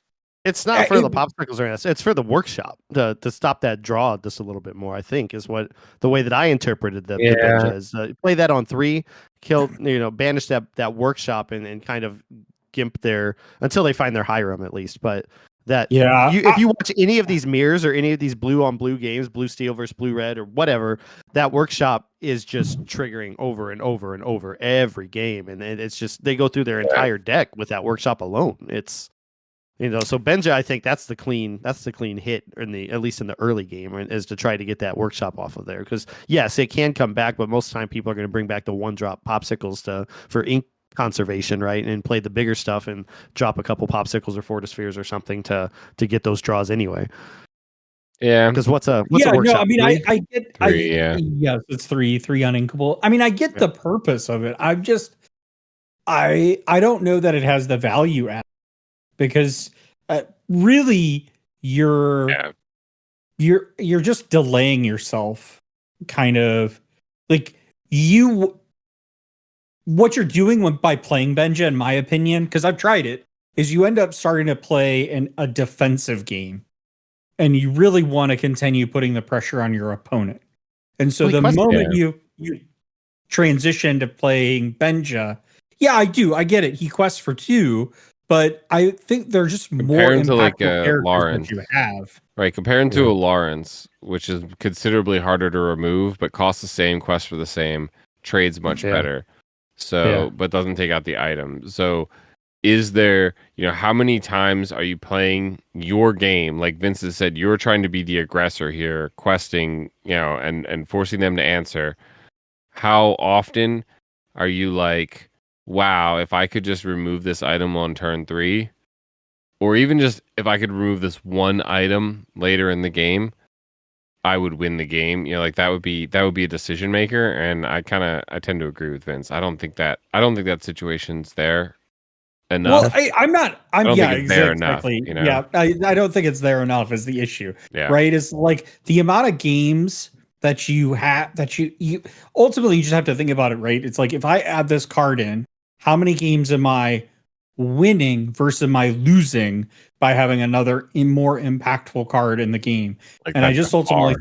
It's not for the popsicles or anything. It's for the workshop to stop that draw just a little bit more, I think, is what the way that I interpreted the Benja is. Play that on 3, kill, banish that workshop and kind of gimp there until they find their Hiram at least. But that if you watch any of these mirrors or any of these blue on blue games, blue steel versus blue red or whatever, that workshop is just triggering over and over and over every game, and it's just they go through their entire deck with that workshop alone. It's so Benja, I think that's the clean hit at least in the early game, is to try to get that workshop off of there, because yes, it can come back, but most of the time people are going to bring back the 1-drop popsicles for ink conservation, right, and play the bigger stuff and drop a couple popsicles or fortispheres or something to get those draws anyway. Yeah. Because what's a No, workshop? I mean, Three? I get, Three, yeah. yes, it's three uninkable. I mean, I get the purpose of it. I'm just, I don't know that it has the value add because really you're Yeah. you're just delaying yourself, kind of like you. What you're doing by playing Benja, in my opinion, because I've tried it, is you end up starting to play a defensive game, and you really want to continue putting the pressure on your opponent. And so the moment you transition to playing Benja, yeah, I do. I get it. He quests for 2, but I think they're just more Comparing to like impactful characters Lawrence, that you have. right? Comparing to a Lawrence, which is considerably harder to remove, but costs the same, quest for the same, trades much better. So, but doesn't take out the item. So, is there, how many times are you playing your game? Like Vince has said, you're trying to be the aggressor here, questing, and forcing them to answer. How often are you like, wow, if I could just remove this item on turn 3, or even just if I could remove this one item later in the game, I would win the game. Like that would be a decision maker, and I tend to agree with Vince. I don't think that situation's there enough. Well, I'm not. I don't think it's there exactly. enough. Yeah, I don't think it's there enough is the issue. Yeah. Right. It's like the amount of games that you have that you ultimately you just have to think about it. Right. It's like if I add this card in, how many games am I winning versus am I losing by having another more impactful card in the game? Like and I just ultimately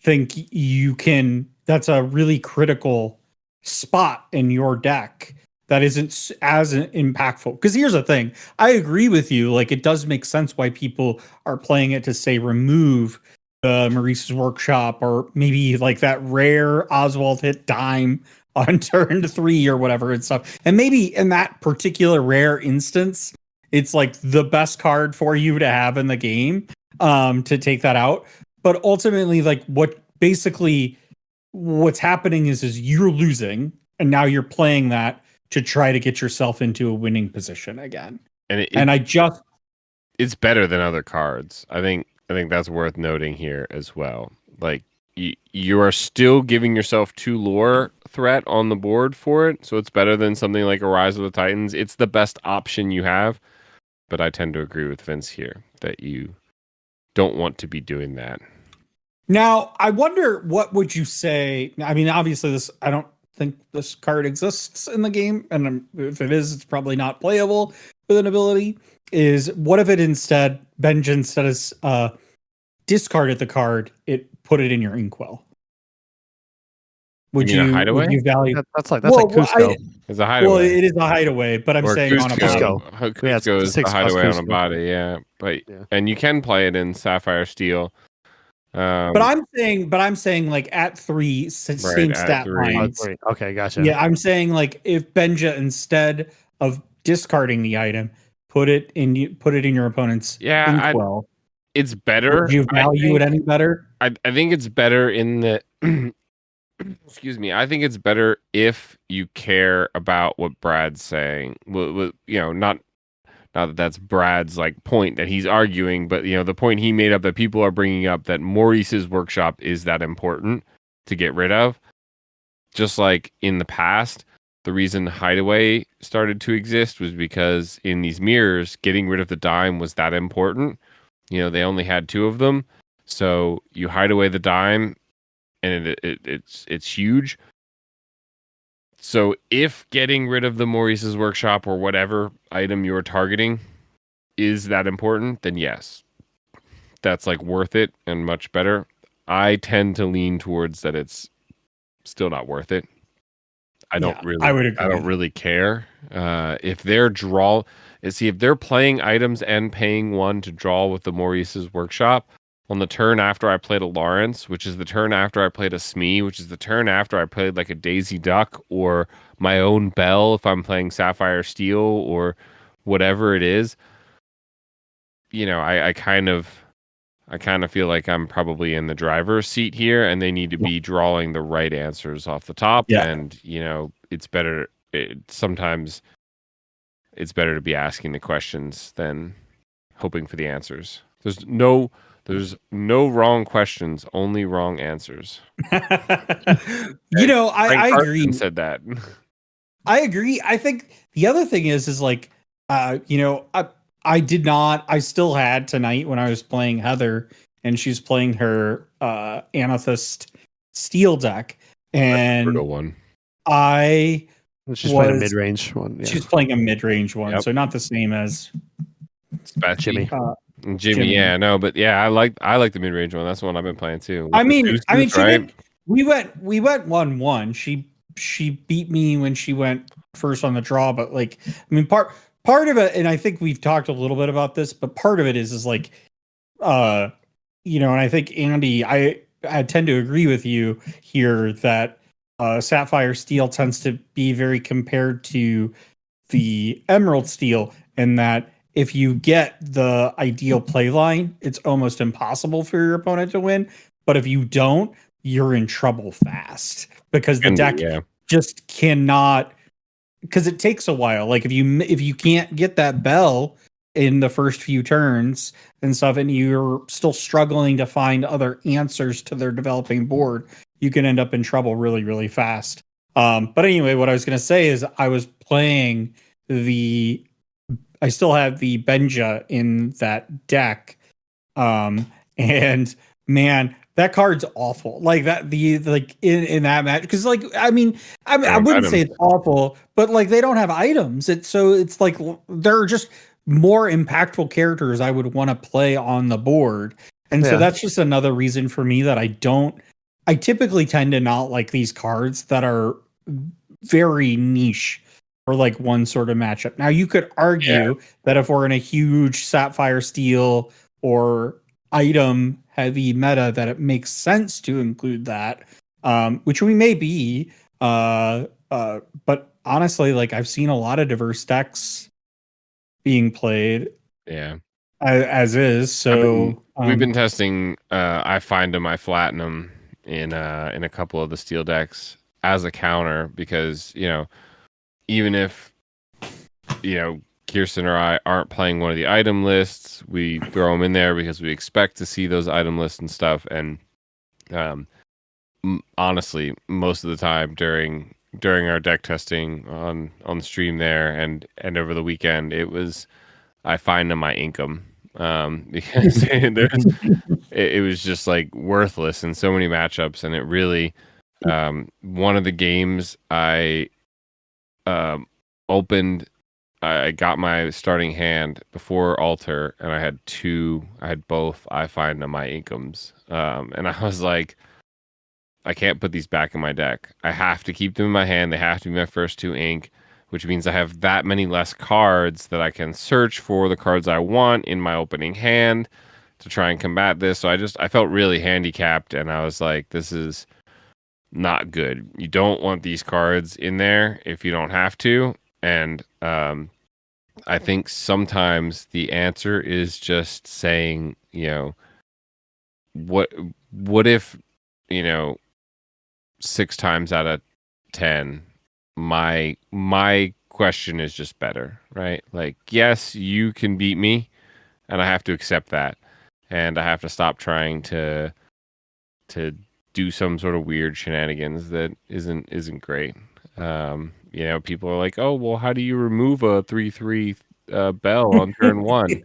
think you can. That's a really critical spot in your deck that isn't as impactful. Because here's the thing, I agree with you. Like it does make sense why people are playing it to say remove the Maurice's Workshop, or maybe like that rare Oswald hit dime on turn 3 or whatever and stuff. And maybe in that particular rare instance, it's like the best card for you to have in the game to take that out. But ultimately, like what's happening is you're losing, and now you're playing that to try to get yourself into a winning position again. And it's better than other cards. I think that's worth noting here as well. Like you are still giving yourself 2 lore threat on the board for it, so it's better than something like a Rise of the Titans. It's the best option you have, but I tend to agree with Vince here that you don't want to be doing that. Now, I wonder, what would you say? I mean, obviously, I don't think this card exists in the game, and if it is, it's probably not playable with an ability. Is what if Benja instead of discarded the card, it put it in your inkwell? Would you value? That's like Cusco. It's a hideaway. Well, it is a hideaway, but I'm saying on a body. Cusco is a hideaway on a body, yeah. But and you can play it in Sapphire Steel. But I'm saying like at 3, same stat lines. Okay, gotcha. Yeah, I'm saying like if Benja, instead of discarding the item, put it in your opponent's inkwell. It's better. Would you value it any better? I think it's better in the excuse me. I think it's better if you care about what Brad's saying. Not that that's Brad's like point that he's arguing, but the point he made up that people are bringing up, that Maurice's Workshop is that important to get rid of. Just like in the past, the reason Hideaway started to exist was because in these mirrors, getting rid of the dime was that important. They only had 2 of them, so you hide away the dime, and it's huge. So if getting rid of the Maurice's Workshop or whatever item you're targeting is that important, then yes, that's like worth it and much better. I tend to lean towards that it's still not worth it. I would agree. I don't really care if they're if they're playing items and paying 1 to draw with the Maurice's Workshop on the turn after I played a Lawrence, which is the turn after I played a Smee, which is the turn after I played like a Daisy Duck or my own Bell if I'm playing Sapphire Steel or whatever it is. I kind of feel like I'm probably in the driver's seat here, and they need to be drawing the right answers off the top. Yeah. And it's better. Sometimes it's better to be asking the questions than hoping for the answers. There's no There's no wrong questions, only wrong answers. You know, Frank I Carson agree. said that. I agree. I think the other thing is like, you know, I still had tonight when I was playing Heather and she's playing her Amethyst Steel deck. And Brutal one. She's playing a mid-range one. Yeah. She's playing a mid-range one, Yep. so not the same as Jimmy. Jimmy. Jimmy, yeah, no, but yeah, I like the mid range one. That's the one I've been playing too. I mean, she right? we went 1-1. She beat me when she went first on the draw, but like, I mean, part of it, and I think we've talked a little bit about this, but part of it is like, you know, and I think Andy, I tend to agree with you here that Sapphire Steel tends to be very compared to the Emerald Steel, and that if you get the ideal play line, it's almost impossible for your opponent to win. But if you don't, you're in trouble fast because the deck just cannot, because it takes a while. Like if you can't get that bell in the first few turns and stuff, and you're still struggling to find other answers to their developing board, you can end up in trouble really, really fast. But anyway, what I was going to say is I was playing I still have the Benja in that deck. And man, that card's awful. Like that, in that match. Cause like, I wouldn't say it's awful, but like they don't have items. It's like, there are just more impactful characters I would want to play on the board. And so that's just another reason for me that I typically tend to not like these cards that are very niche or like one sort of matchup. Now you could argue that if we're in a huge Sapphire Steel or item heavy meta, that it makes sense to include that, which we may be. But honestly, like I've seen a lot of diverse decks being played. Yeah. As is. So we've been testing I find them, I flatten them in a couple of the steel decks as a counter, because, you know, even if, you know, Kirsten or I aren't playing one of the item lists, we throw them in there because we expect to see those item lists and stuff. And honestly, most of the time during our deck testing on the stream there and over the weekend, I find them, I ink them, because it was just like worthless in so many matchups. And it really, one of the games I opened, I got my starting hand before altar, and I had both I find them, my incomes, and I was like, I can't put these back in my deck. I have to keep them in my hand. They have to be my first 2 ink, which means I have that many less cards that I can search for the cards I want in my opening hand to try and combat this. So I felt really handicapped, and I was like, this is not good. You don't want these cards in there if you don't have to. And I think sometimes the answer is just saying, you know, what if, you know, 6 times out of 10, my question is just better, right? Like, yes, you can beat me, and I have to accept that, and I have to stop trying to do some sort of weird shenanigans that isn't great. You know, people are like, oh, well, how do you remove a 3/3 bell on turn 1?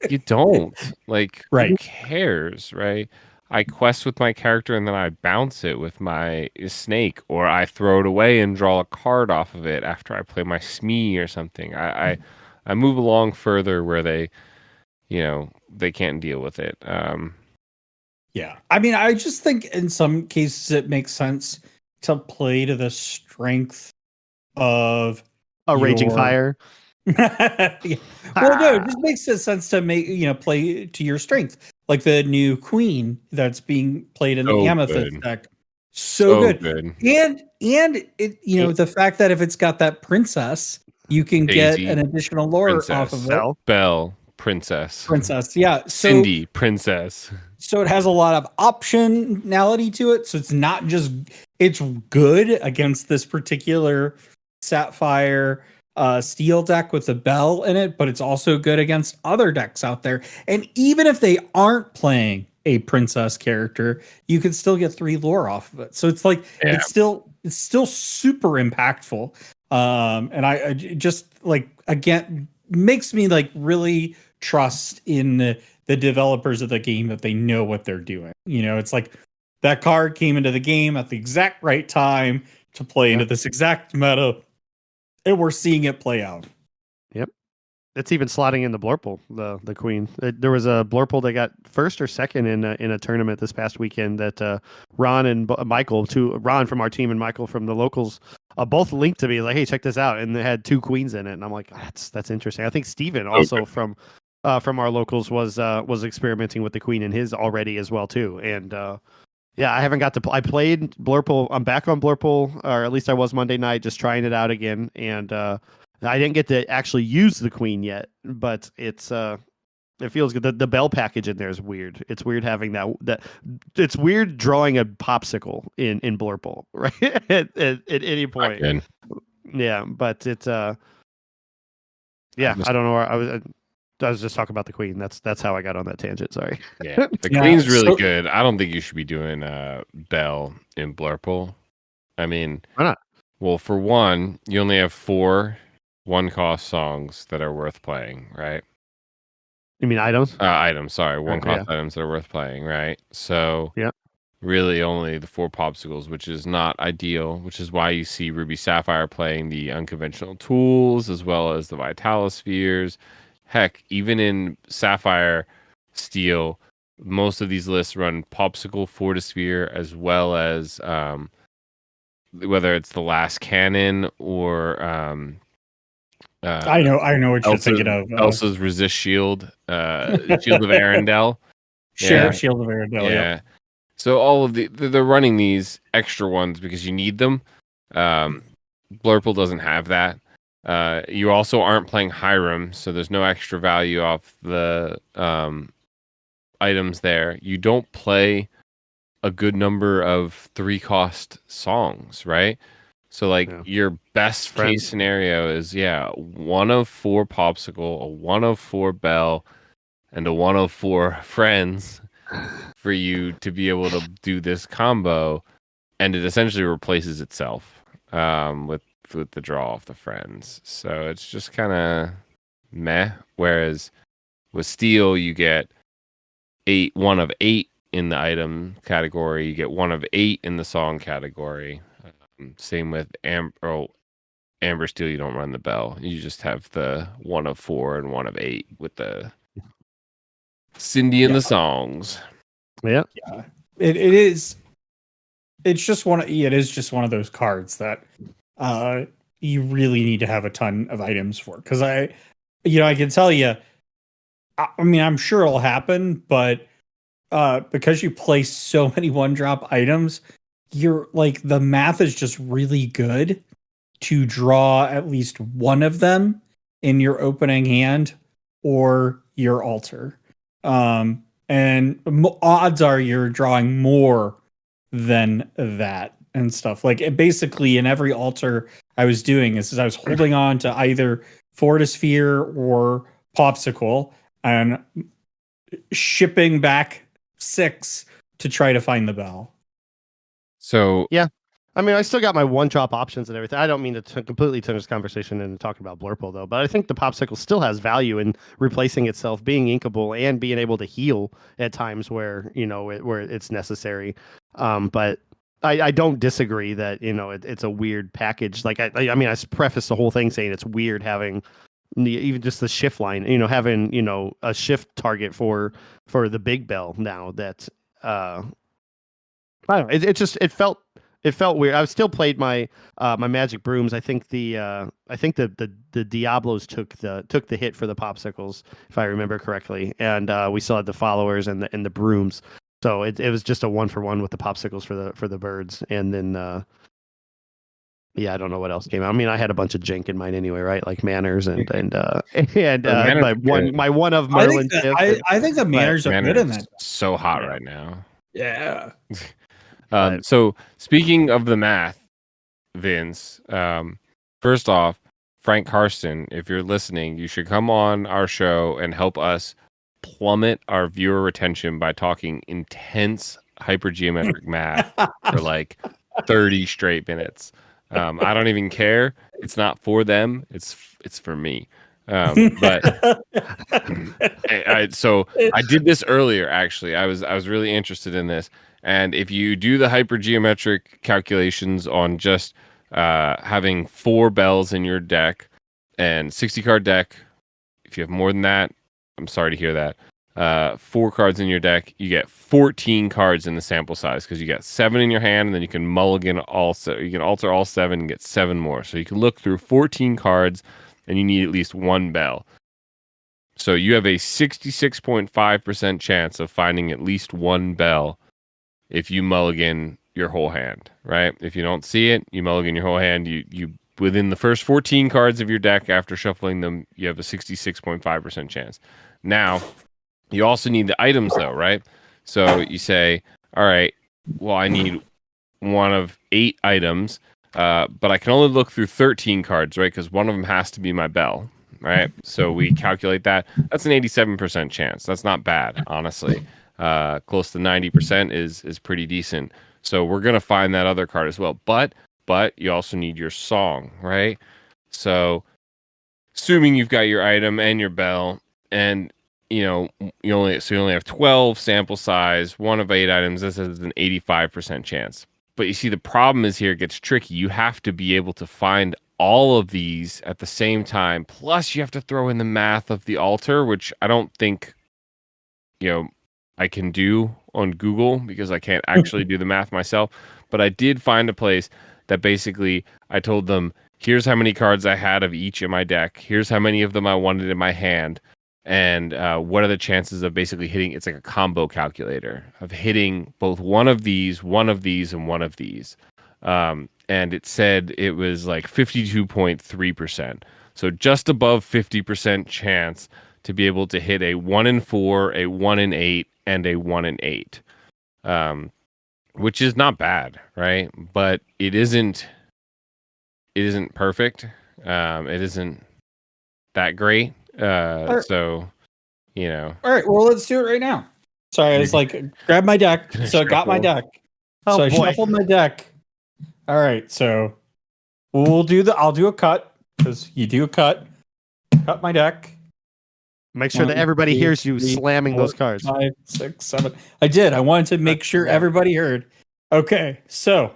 You don't. Like, who cares, right? I quest with my character and then I bounce it with my snake, or I throw it away and draw a card off of it after I play my Smee or something. I move along further where they, you know, they can't deal with it. Yeah. I mean, I just think in some cases it makes sense to play to the strength of a raging fire. Yeah. Well, no, it just makes sense to play to your strength. Like the new queen that's being played in the Amethyst deck. So good. And it, you know, the fact that if it's got that princess, you can get an additional lore off of it. Belle, princess, yeah. Cindy, princess. So it has a lot of optionality to it. So it's not just, it's good against this particular Sapphire steel deck with a bell in it, but it's also good against other decks out there. And even if they aren't playing a princess character, you can still get 3 lore off of it. So it's like Yeah. it's still super impactful. And I just like, again, makes me like really trust in the developers of the game that they know what they're doing. You know, it's like that card came into the game at the exact right time to play into this exact meta, and we're seeing it play out. Yep. It's even slotting in the Blurple, the queen. There was a Blurple that got first or second in a tournament this past weekend that Ron and Michael, Ron from our team and Michael from the locals, both linked to me like, hey, check this out, and they had 2 queens in it, and I'm like, that's interesting. I think Steven also from our locals was experimenting with the queen in his already as well too, and yeah, I haven't got to. I played Blurple. I'm back on Blurple, or at least I was Monday night, just trying it out again, and I didn't get to actually use the queen yet, but it feels good. The bell package in there is weird. It's weird having that. It's weird drawing a popsicle in Blurple, right? at any point. Yeah, but it's yeah. I don't know. I was just talking about the queen. That's how I got on that tangent. Sorry. Yeah, the queen's really good. I don't think you should be doing bell in Blurple. I mean, why not? Well, for one, you only have 4 1-cost songs that are worth playing, right? You mean items? Items, sorry. 1-cost items that are worth playing, right? So really only the 4 popsicles, which is not ideal, which is why you see Ruby Sapphire playing the unconventional tools as well as the Vitalospheres. Heck, even in Sapphire Steel, most of these lists run popsicle, Fortisphere, as well as whether it's the Last Cannon or I know what you're thinking of. Elsa's Resist Shield, Shield of Arendelle. Shield of Arendelle. Yeah. So all of they're running these extra ones because you need them. Blurple doesn't have that. You also aren't playing Hiram, so there's no extra value off the items there. You don't play a good number of 3-cost songs, right? So like your best case scenario is 1 of 4 popsicle, a 1 of 4 bell, and a 1 of 4 friends for you to be able to do this combo, and it essentially replaces itself with the draw off the friends. So it's just kind of meh. Whereas with Steel, you get 1 of 8 in the item category. You get 1 of 8 in the song category. Same with Amber Steel. You don't run the bell. You just have the 1 of 4 and 1 of 8 with the Cindy and the songs. Yeah. It is. It's just one. It is just one of those cards that you really need to have a ton of items for. Because I can tell you. I mean, I'm sure it'll happen, but because you play so many 1-drop items, you're like the math is just really good to draw at least one of them in your opening hand or your altar. And odds are you're drawing more than that and stuff. Like basically in every altar I was doing is I was holding on to either Fortisphere or Popsicle and shipping back 6 to try to find the bell. So yeah, I mean, I still got my 1-drop options and everything. I don't mean to completely turn this conversation into talking about Blurple though, but I think the popsicle still has value in replacing itself, being inkable and being able to heal at times where where it's necessary. But I don't disagree that it's a weird package. Like I mean, I prefaced the whole thing saying it's weird having even just the shift line. Having a shift target for the big bell now. That I don't know. It felt weird. I still played my my magic brooms. I think the Diablos took the hit for the popsicles, if I remember correctly, and we still had the followers and the brooms. So it was just a 1-for-1 with the popsicles for the birds, and then I don't know what else came out. I mean, I had a bunch of jank in mine anyway, right? Like manners and my one of Merlin. I think the manners are good in that. So hot right now. Yeah. So speaking of the math, Vince, first off, Frank Karsten, if you're listening, you should come on our show and help us plummet our viewer retention by talking intense hypergeometric math for like 30 straight minutes. I don't even care. It's not for them. It's for me. But so I did this earlier. Actually, I was really interested in this. And if you do the hypergeometric calculations on just having 4 bells in your deck and 60 card deck, if you have more than that, I'm sorry to hear that. 4 cards in your deck, you get 14 cards in the sample size because you got 7 in your hand, and then you can mulligan also. You can alter all 7 and get 7 more. So you can look through 14 cards, and you need at least 1 bell. So you have a 66.5% chance of finding at least 1 bell if you mulligan your whole hand, right? If you don't see it, you mulligan your whole hand. You within the first 14 cards of your deck after shuffling them, you have a 66.5% chance. Now, you also need the items though, right? So you say, all right, well, I need one of 8 items, but I can only look through 13 cards, right? Because one of them has to be my bell, right? So we calculate that. That's an 87% chance. That's not bad, honestly. Close to 90% is pretty decent. So we're gonna find that other card as well. But you also need your song, right? So assuming you've got your item and your bell, and you only have 12 sample size, 1 of 8 items. This is an 85% chance. But you see, the problem is here it gets tricky. You have to be able to find all of these at the same time. Plus, you have to throw in the math of the altar, which I don't think I can do on Google because I can't actually do the math myself. But I did find a place that basically I told them, here's how many cards I had of each in my deck. Here's how many of them I wanted in my hand. And what are the chances of basically hitting? It's like a combo calculator of hitting both one of these, and one of these. And it said it was like 52.3%. So just above 50% chance to be able to hit a 1 in 4, a 1 in 8, and a 1 in 8. Which is not bad, right? But it isn't perfect. It isn't that great. So, All right, well, let's do it right now. Sorry, I was like, grab my deck. So I got my deck. Oh, so I boy. shuffled my deck. All right, so I'll do a cut because you do a cut. Cut my deck. Make sure that everybody hears you slamming those cards. 5, 6, 7. I did. I wanted to make sure everybody heard. Okay, so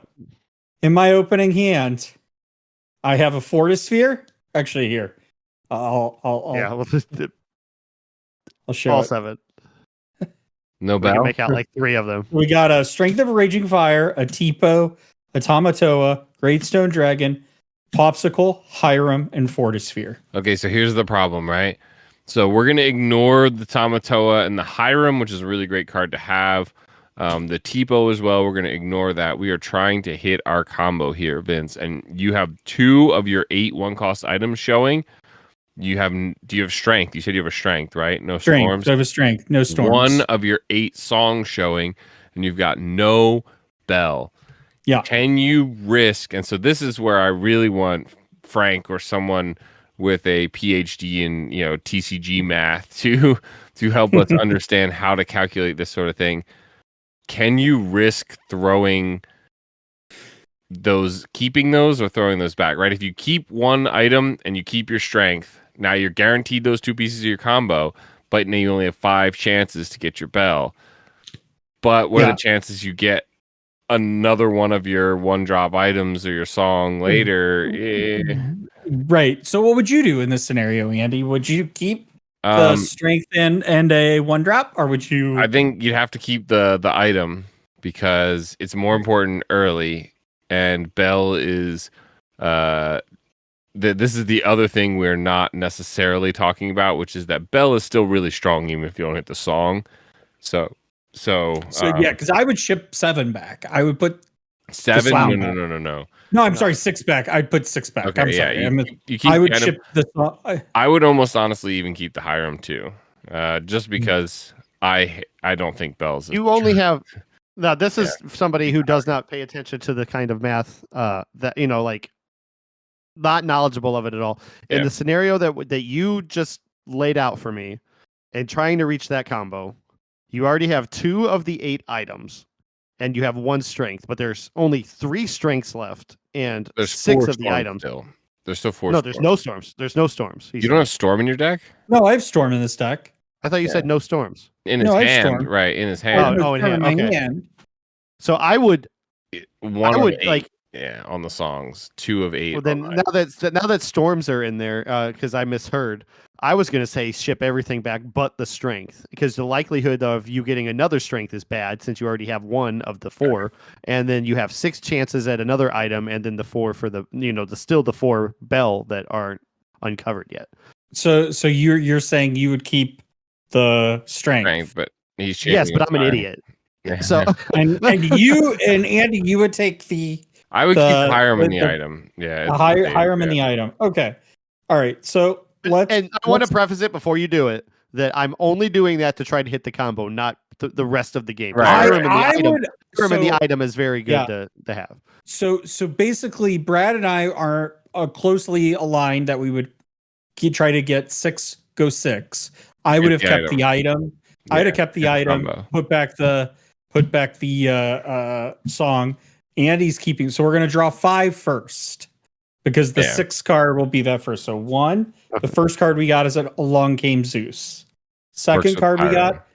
in my opening hand, I have a Fortisphere. Actually, here, I'll show all it. 7. No We can bell. make out like 3 of them. We got a Strength of a Raging Fire, a Tipo, a Tamatoa, Greatstone Dragon, Popsicle, Hiram, and Fortisphere. Okay, so here's the problem, right? So we're gonna ignore the Tamatoa and the Hiram, which is a really great card to have. The Tipo as well. We're gonna ignore that. We are trying to hit our combo here, Vince, and you have 2 of your 8 1-cost items showing. Do you have strength? You said you have a strength, right? No Strength. storms. So I have a strength. No storms. 1 of your 8 songs showing, and you've got no bell. Yeah. Can you risk? And so this is where I really want Frank or someone with a PhD in TCG math to help us understand how to calculate this sort of thing. Can you risk keeping those or throwing those back? Right? If you keep 1 item and you keep your strength, now you're guaranteed those 2 pieces of your combo, but now you only have 5 chances to get your bell. But what are the chances you get another one of your 1-drop items or your song later? Right. So what would you do in this scenario, Andy? Would you keep the strength and a 1-drop, or would you? I think you'd have to keep the item because it's more important early, and bell is this is the other thing we're not necessarily talking about, which is that bell is still really strong even if you don't hit the song. So yeah, because I would ship 7 back. I would put 7. No. No, I'm sorry, 6 back. I'd put 6 back. Okay, I'm sorry. You keep I would ship the song. I would almost honestly even keep the Hiram too, just because I don't think bells. You only have. Now, this is somebody who does not pay attention to the kind of math that like not knowledgeable of it at all. In Yeah. the scenario that you just laid out for me, and trying to reach that combo, you already have 2 of the 8 items, and you have 1 strength, but there's only 3 strengths left, and There's 6 4 of the storms items. still. There's still 4 No, storms. there's no storms. There's no storms. You don't have storm in your deck? No, I have Storm in this deck. I thought you said no storms. In his No, I have hand, Storm. right? In his I have hand. Oh, in Storm hand, my okay. hand. So I would One I of would, 8. like- Yeah, on the songs. 2 of 8. well then now that storms are in there, because I misheard. I was gonna say ship everything back but the strength, because the likelihood of you getting another strength is bad since you already have 1 of the 4, and then you have 6 chances at another item, and then the 4 for the the 4 bell that aren't uncovered yet. So you're saying you would keep the strength. Right, but he's Yes, changing but I'm an his mind. idiot. So and you and Andy, you would take the I would keep the- Hiram in the- the item. Yeah. it's higher the same, Hiram in yeah. the item. Okay. All right. So let's. and I want to preface it before you do it that I'm only doing that to try to hit the combo, not the rest of the game. Right. Hiram in the I item, would. Hiram in so- the item is very good Yeah. to have. So basically, Brad and I are closely aligned that we would try to get 6 go 6. I would have the kept item. the item. I would have kept the get the item. combo. Put back the song. Andy's keeping. So we're gonna draw 5 first because the Yeah. 6th card will be that first. So 1. The first card we got is Along Came Zeus. Second with card we Hiram. got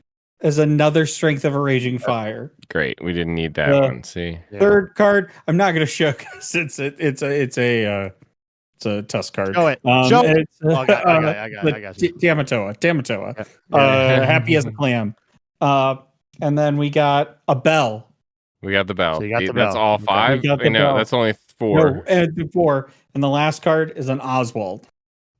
is another Strength of a Raging Fire. Great. We didn't need that Uh, one. See? Third card, I'm not going to show because it's a Tusk card. Show it. Show it. It's, Oh, I got you. Damatoa. Yeah. Happy as a clam. And then we got a bell. We got the bell. So you got the That's bell. all Okay. 5? We got the No, bell. that's only 4. No, and 4. And the last card is an Oswald.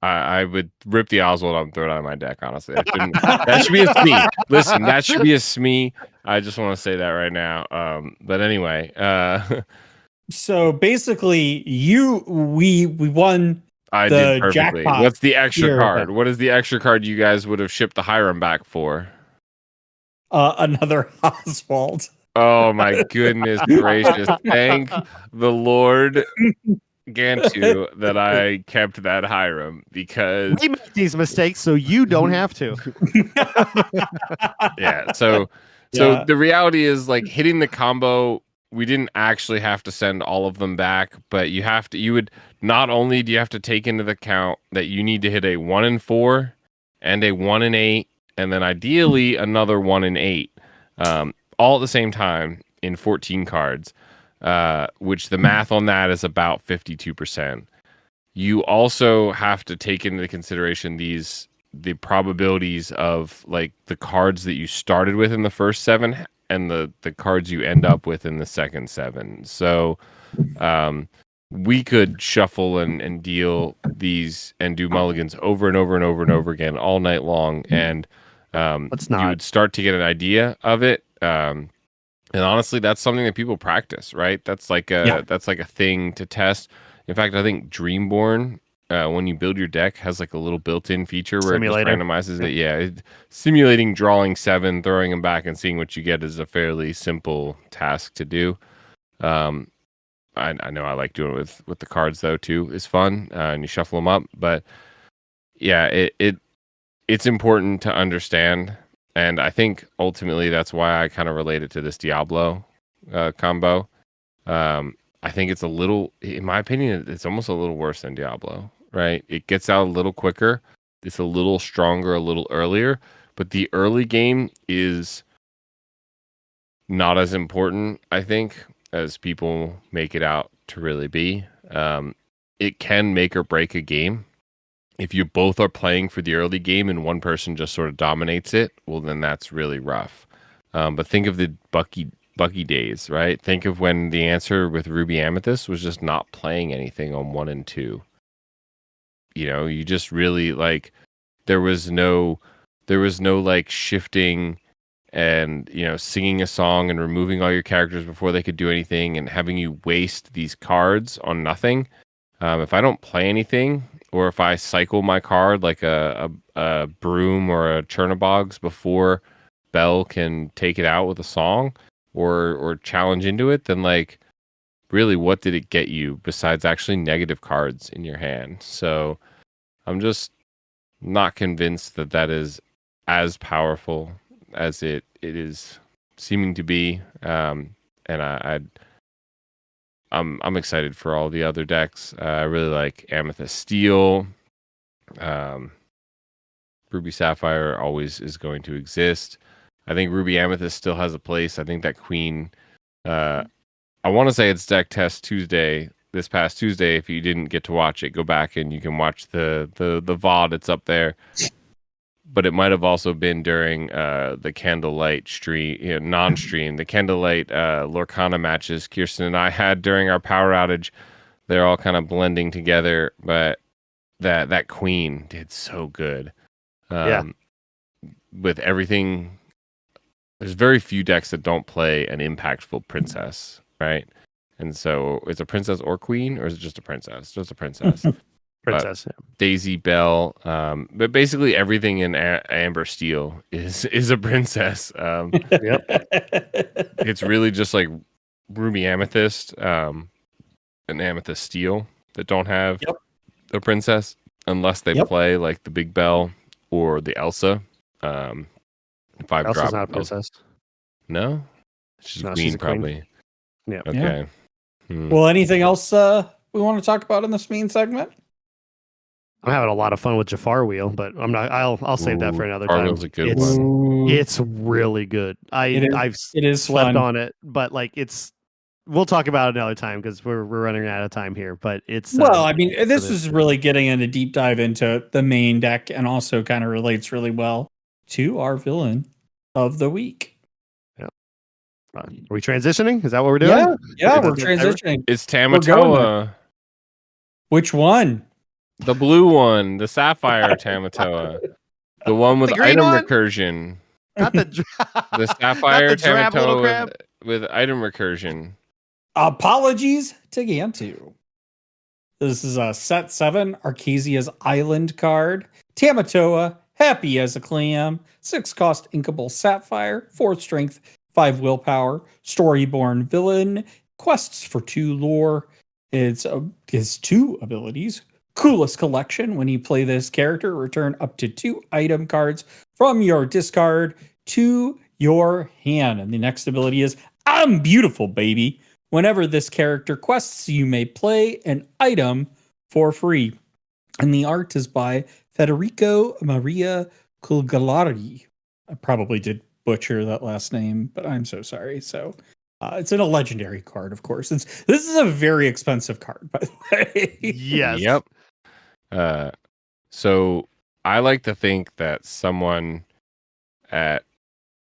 I would rip the Oswald out and throw it out of my deck, honestly. That should be a SME. Listen, that should be a SME. I just want to say that right now. But anyway, So basically, we won. I The did perfectly. jackpot What's the extra here. card? What is the extra card you guys would have shipped the Hiram back for? Another Oswald. Oh my goodness gracious. Thank the Lord Gantu that I kept that Hiram because We make these mistakes so you don't have to. yeah. So Yeah. the reality is like hitting the combo, we didn't actually have to send all of them back, but you would not only do you have to take into the account that you need to hit a 1 and 4 and a 1 and 8, and then ideally another 1 and 8, all at the same time in 14 cards, which the math on that is about 52%. You also have to take into consideration the probabilities of like the cards that you started with in the first 7 and the cards you end up with in the second 7. So we could shuffle and deal these and do mulligans over and over and over and over again all night long, and Let's you not. would start to get an idea of it. And honestly, that's something that people practice, right? That's like a thing to test. In fact, I think Dreamborn, when you build your deck, has like a little built-in feature where Simulator. it just randomizes it. Yeah, simulating drawing 7, throwing them back, and seeing what you get is a fairly simple task to do. I know I like doing it with the cards though too. It's fun, and you shuffle them up. But yeah, it's important to understand. And I think ultimately that's why I kind of relate it to this Diablo combo. I think it's a little, in my opinion, it's almost a little worse than Diablo, right? It gets out a little quicker. It's a little stronger, a little earlier. But the early game is not as important, I think, as people make it out to really be. It can make or break a game. If you both are playing for the early game and one person just sort of dominates it, well, then that's really rough. But think of the Bucky days, right? Think of when the answer with Ruby Amethyst was just not playing anything on 1 and 2. You know, you just really like there was no like shifting and, you know, singing a song and removing all your characters before they could do anything and having you waste these cards on nothing. If I don't play anything, or if I cycle my card like a Broom or a Chernobog's before Bell can take it out with a song or challenge into it, then like really, what did it get you besides actually negative cards in your hand? So I'm just not convinced that that is as powerful as it is seeming to be. And I'm excited for all the other decks. I really like Amethyst Steel. Ruby Sapphire always is going to exist. I think Ruby Amethyst still has a place. I think that Queen. I want to say it's Deck Test Tuesday. This past Tuesday, if you didn't get to watch it, go back and you can watch the VOD. It's up there. But it might have also been during the Candlelight stream, non-stream, the Candlelight Lorcana matches Kirsten and I had during our power outage. They're all kind of blending together, but that Queen did so good. With everything, there's very few decks that don't play an impactful princess, right? And so, is a princess or queen, or is it just a princess? Just a princess. Princess. Daisy Bell, but basically everything in Amber Steel is a princess. Yep. It's really just like Ruby Amethyst, and Amethyst Steel that don't have a princess unless they play like the Big Bell or the Elsa. If I Elsa's drop not a princess. No, she's a queen, probably. Yeah. Okay. Well, anything else we want to talk about in this main segment? I'm having a lot of fun with Jafar Wheel, but I'm not. I'll save that for another time. Wheel's a good one. It's really good. I've slept on it, but like we'll talk about it another time because we're running out of time here. But it's well, I mean, this is really getting in a deep dive into the main deck, and also kind of relates really well to our villain of the week. Yeah. Are we transitioning? Is that what we're doing? Yeah, we're transitioning. It's Tamatoa. Which one? The blue one, the Sapphire Tamatoa. The one with item recursion. Not the the Sapphire Tamatoa with item recursion. Apologies to Gantu. This is a set 7 Arcasia's Island card. Tamatoa, happy as a clam. 6 cost inkable Sapphire, 4 strength, 5 willpower, storyborn villain, quests for 2 lore. It's his 2 abilities. Coolest collection. When you play this character, return up to 2 item cards from your discard to your hand. And the next ability is I'm beautiful, baby. Whenever this character quests, you may play an item for free. And the art is by Federico Maria Cugliari. I probably did butcher that last name, but I'm so sorry. So it's in a legendary card, of course. This is a very expensive card, by the way. Yes. Yep. So I like to think that someone at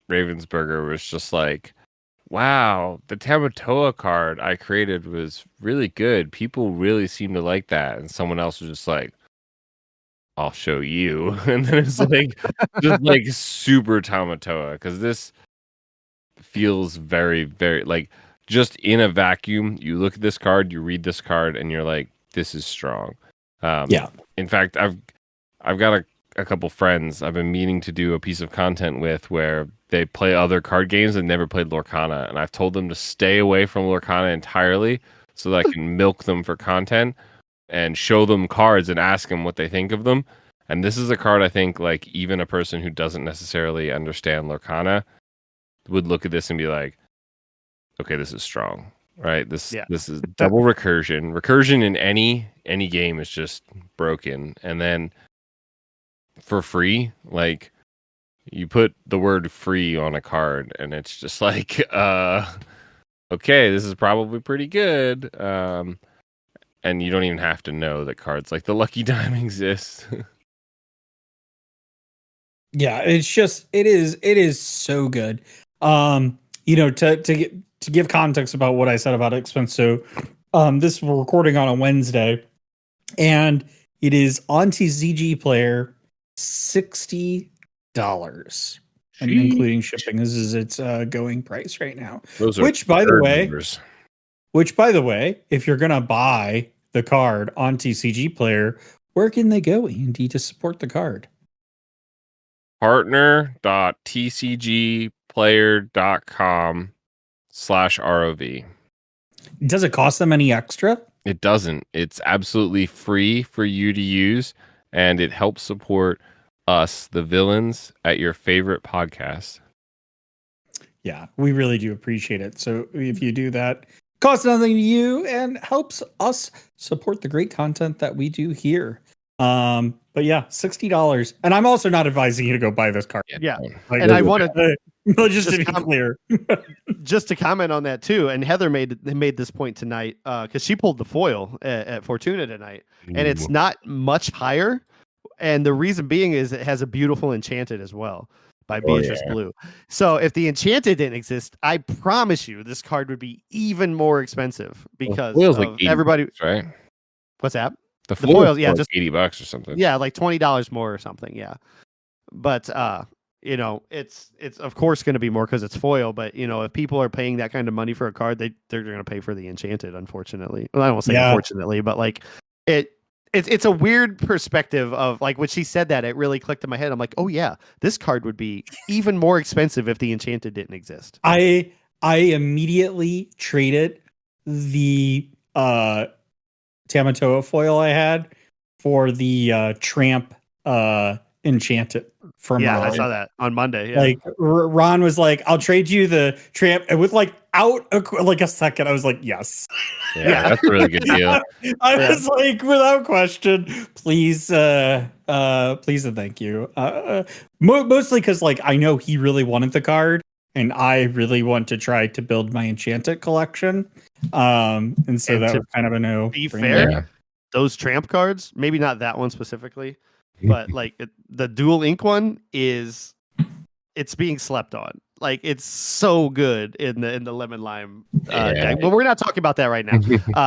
Ravensburger was just like, wow, the Tamatoa card I created was really good. People really seem to like that. And someone else was just like, I'll show you. And then it's like, just like super Tamatoa. Because this feels very, very like just in a vacuum. You look at this card, you read this card, and you're like, this is strong. In fact, I've got a couple friends I've been meaning to do a piece of content with where they play other card games and never played Lorcana, and I've told them to stay away from Lorcana entirely so that I can milk them for content and show them cards and ask them what they think of them. And this is a card I think like even a person who doesn't necessarily understand Lorcana would look at this and be like, okay, this is strong. Right, this is double recursion. Recursion in any game is just broken. And then for free, like you put the word free on a card, and it's just like, okay, this is probably pretty good. And you don't even have to know that cards like the Lucky Dime exist. Yeah, it's just it is so good. To give context about what I said about expense. So this we're recording on a Wednesday, and it is on TCG Player $60, and including shipping. This is its going price right now. Which by the way, if you're gonna buy the card on TCG Player, where can they go, Andy, to support the card? Partner.tcgplayer.com/ROV. Does it cost them any extra? It doesn't. It's absolutely free for you to use, and it helps support us, the villains, at your favorite podcast. Yeah, we really do appreciate it. So if you do that, costs nothing to you and helps us support the great content that we do here. But yeah, $60. And I'm also not advising you to go buy this card. Yeah. Like, And I wanted just to be clear. just to comment on that too. And Heather made this point tonight because she pulled the foil at Fortuna tonight, and it's not much higher. And the reason being is it has a beautiful Enchanted as well by Beatrice Blue. So if the Enchanted didn't exist, I promise you this card would be even more expensive because foil's of like everybody. $80, right? What's that? The foil's yeah, just $80 or something. Yeah, like $20 more or something. Yeah, but it's of course going to be more because it's foil. But if people are paying that kind of money for a card, they're going to pay for the Enchanted. Unfortunately, well, I won't say unfortunately, but like it's a weird perspective of like when she said that, it really clicked in my head. I'm like, oh yeah, this card would be even more expensive if the Enchanted didn't exist. I immediately traded the Tamatoa foil I had for the Tramp Enchanted from Ron. I saw that on Monday. Yeah. Like Ron was like, I'll trade you the Tramp, and with like a second, I was like, yes. Yeah, that's a really good deal. I was like, without question, please, please and thank you. Mostly because like I know he really wanted the card, and I really want to try to build my Enchanted collection. And so that was kind of a no. Be fair, those Tramp cards, maybe not that one specifically, but like the dual ink one it's being slept on. Like it's so good in the lemon lime deck. But we're not talking about that right now.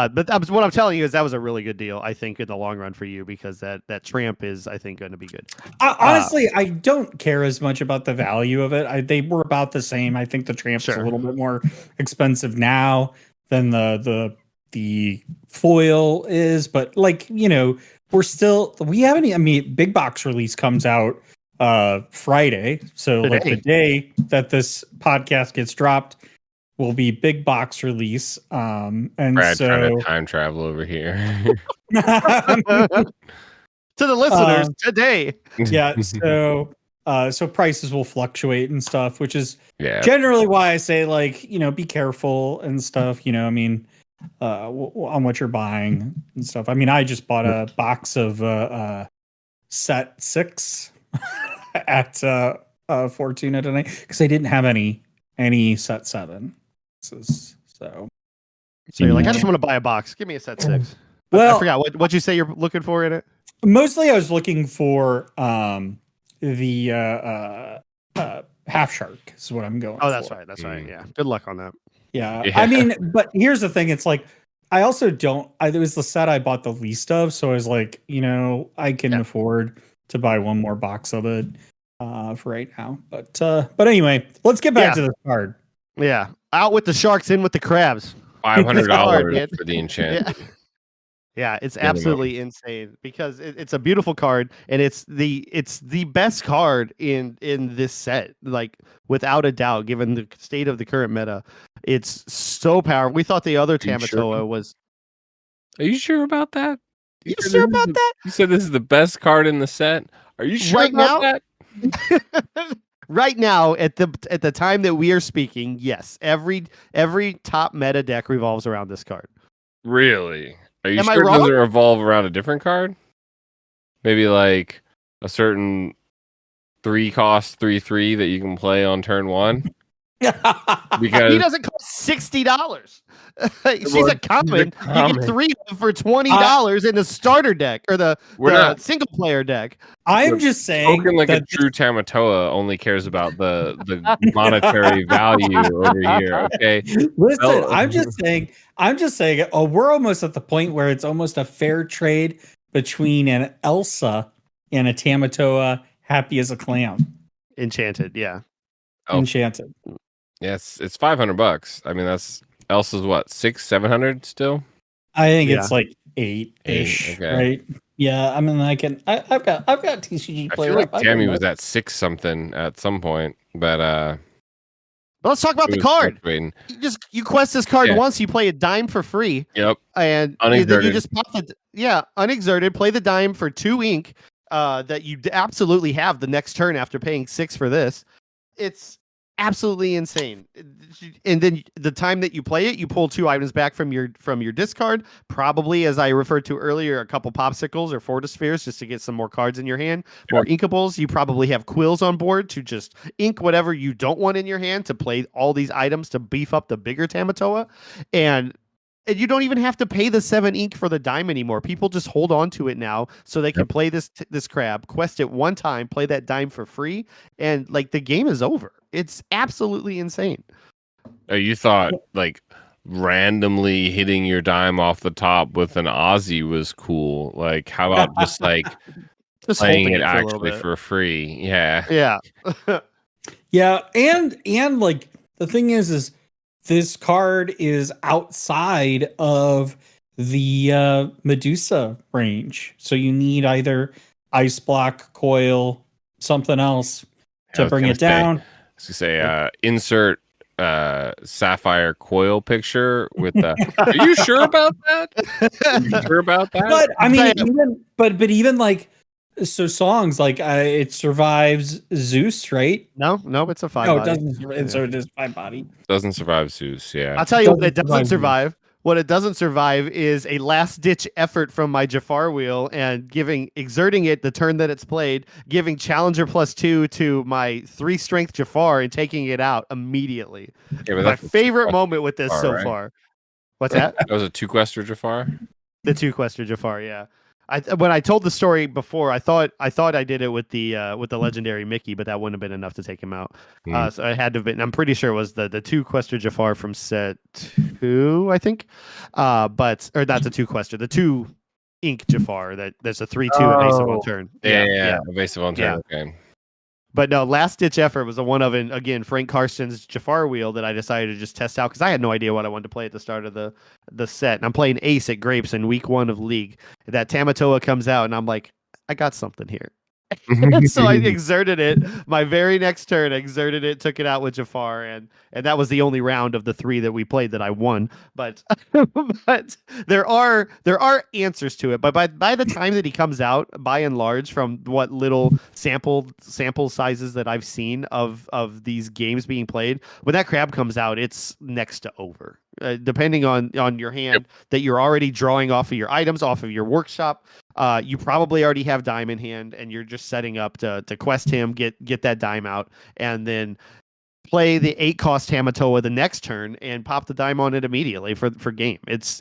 But what I'm telling you is that was a really good deal, I think, in the long run for you, because that Tramp is, I think, going to be good. Honestly, I don't care as much about the value of it. They were about the same. I think the Tramp's a little bit more expensive now than the foil is, but like we haven't. I mean, big box release comes out Friday, so today. Like the day that this podcast gets dropped will be big box release. And Brad so trying to time travel over here to the listeners today. Yeah, so prices will fluctuate and stuff, which is generally why I say like be careful and stuff. I mean, on what you're buying and stuff. I mean, I just bought a box of set 6 at Fortuna tonight because I didn't have any set 7. So you're like, I just want to buy a box. Give me a set 6. Well, I forgot what you say you're looking for in it. Mostly, I was looking for the half shark is what I'm going. Oh, that's right. That's right. Yeah. Good luck on that. Yeah. I mean, but here's the thing. It's like, I also don't, it was the set I bought the least of. So I was like, I can afford to buy one more box of it for right now. But anyway, let's get back to this card. Yeah. Out with the sharks, in with the crabs. $500 for the Enchanted. Yeah, it's absolutely insane because it's a beautiful card, and it's the best card in this set, like without a doubt, given the state of the current meta. It's so powerful. We thought the other Tamatoa was. Are you sure about that? You sure about that? You said this is the best card in the set. Are you sure about that? Right now, at the time that we are speaking, yes, every top meta deck revolves around this card. Really? Are you sure it doesn't revolve around a different card? Maybe like a certain 3-cost 3/3 that you can play on turn 1? Because he doesn't cost $60. She's a common. You get 3 for $20 in the starter deck or the single player deck. I'm just saying, spoken like a true Tamatoa only cares about the monetary value over here. Okay, listen, I'm just saying. We're almost at the point where it's almost a fair trade between an Elsa and a Tamatoa happy as a clown. Enchanted, yeah. Enchanted. Yes, it's $500. I mean, that's Elsa's what, 600-700 still? I think it's like 8-ish, right? Yeah, I mean, I've got TCG player. I feel like Tammy was at 6 something at some point, but But let's talk about It the was card. frustrating. You quest this card once, you play a dime for free. Yep. And then Unexerted. you just pop unexerted, play the dime for 2 ink that you absolutely have the next turn after paying 6 for this. It's absolutely insane. And then the time that you play it, you pull 2 items back from your discard. Probably, as I referred to earlier, a couple popsicles or Fortispheres just to get some more cards in your hand. More inkables. You probably have quills on board to just ink whatever you don't want in your hand to play all these items to beef up the bigger Tamatoa. And you don't even have to pay the 7 ink for the dime anymore. People just hold on to it now so they can play this crab, quest it one time, play that dime for free, and like the game is over. It's absolutely insane. Oh, you thought like randomly hitting your dime off the top with an Aussie was cool. Like, how about just like Just playing holding it it for a little actually bit. for free? Yeah. Yeah. Yeah, and like the thing is this card is outside of the Medusa range. So you need either Ice Block, Coil, something else to bring it down. Insert sapphire coil picture with the. Are you sure about that? Are you sure about that? But I mean, even like songs like it survives Zeus, right? No, it's a 5 No, it body. doesn't. So it is 5 body. Doesn't survive Zeus. Yeah. I'll tell you what it Doesn't doesn't survive survive. What it doesn't survive is a last ditch effort from my Jafar wheel and exerting it the turn that it's played, giving Challenger +2 to my 3 strength Jafar and taking it out immediately. Yeah, but My favorite moment with this Jafar, so right? far. What's that? That was a 2-quester Jafar. The 2-quester Jafar, yeah. When I told the story before, I thought I did it with the legendary Mickey, but that wouldn't have been enough to take him out. So I had to have been. I'm pretty sure it was the 2-quester Jafar from set 2, I think. Or that's a 2-quester, the 2 ink Jafar. There's a 3/2 evasive on turn. Yeah. Evasive on turn. Yeah. Okay. But no, last ditch effort was the one of again Frank Carson's Jafar wheel that I decided to just test out because I had no idea what I wanted to play at the start of the set. And I'm playing Ace at Grapes in week 1 of League. That Tamatoa comes out, and I'm like, I got something here. And so I exerted it. My very next turn, I exerted it, took it out with Jafar, and that was the only round of the 3 that we played that I won. But but there are answers to it. But by the time that he comes out, by and large, from what little sample sizes that I've seen of these games being played, when that crab comes out, it's next to over. Depending on your hand that you're already drawing off of your items, off of your workshop. You probably already have dime in hand, and you're just setting up to quest him, get that dime out, and then play the 8-cost Tamatoa the next turn and pop the dime on it immediately for game. It's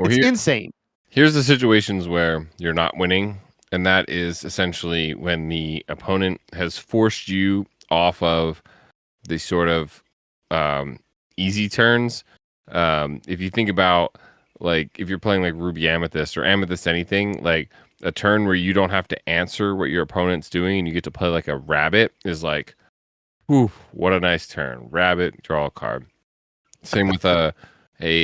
insane. Here's the situations where you're not winning, and that is essentially when the opponent has forced you off of the sort of easy turns. If you think about, like, if you're playing like Ruby Amethyst or Amethyst anything, like a turn where you don't have to answer what your opponent's doing and you get to play like a rabbit is like, whew, what a nice turn. Rabbit, draw a card. Same with a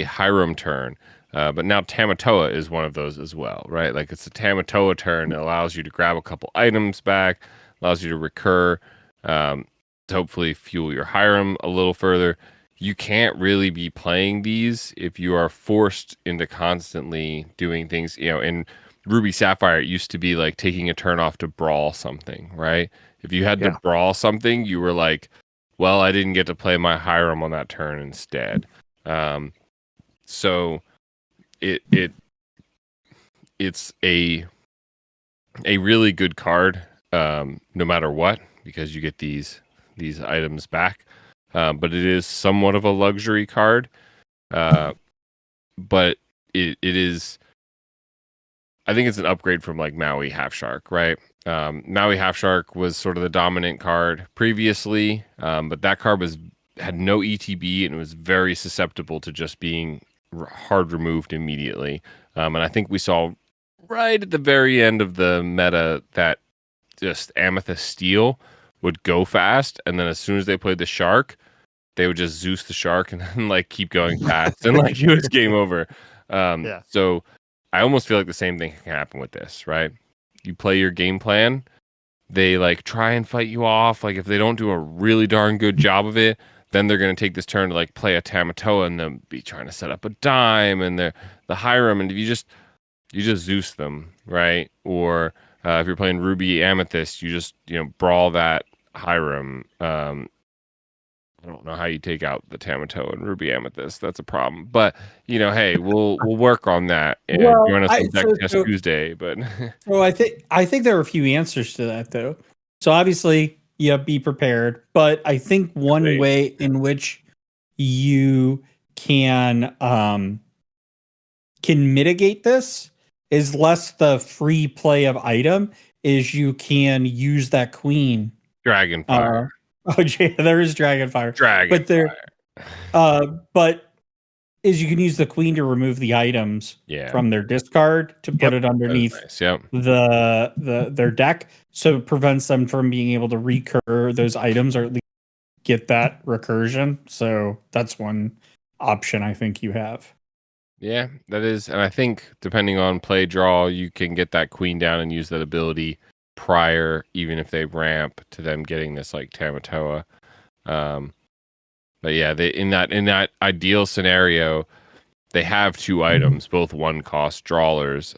Hiram turn. But now Tamatoa is one of those as well, right? Like, it's a Tamatoa turn that allows you to grab a couple items back, allows you to recur, to hopefully fuel your Hiram a little further. You can't really be playing these if you are forced into constantly doing things. In Ruby Sapphire, it used to be like taking a turn off to brawl something, right? If you had to brawl something, you were like, well, I didn't get to play my Hiram on that turn instead. So it's a really good card, no matter what, because you get these items back. But it is somewhat of a luxury card. But it is, I think it's an upgrade from like Maui Half Shark, right? Maui Half Shark was sort of the dominant card previously, but that card had no ETB and it was very susceptible to just being hard removed immediately. And I think we saw right at the very end of the meta that just Amethyst Steel would go fast, and then as soon as they played the shark, they would just Zeus the shark and then like keep going fast and like it was game over. So I almost feel like the same thing can happen with this, right? You play your game plan, they like try and fight you off. Like if they don't do a really darn good job of it, then they're gonna take this turn to like play a Tamatoa and then be trying to set up a dime and the Hiram, and if you just Zeus them, right? Or if you're playing Ruby Amethyst, you just brawl that Hiram. I don't know how you take out the Tamatoa and Ruby Amethyst. That's a problem. But hey, we'll work on that and join us on Deck Test Tuesday. But so I think there are a few answers to that though. So obviously, be prepared. But I think one way in which you can mitigate this is less the free play of item, is you can use that queen. Dragonfire. There is Dragonfire. But is you can use the queen to remove the items from their discard to put it underneath their deck, so it prevents them from being able to recur those items or at least get that recursion. So that's one option I think you have. Yeah, that is, and I think depending on play draw, you can get that queen down and use that ability prior, even if they ramp to them getting this like Tamatoa. But yeah, they in that ideal scenario, they have two items, both 1-cost drawlers,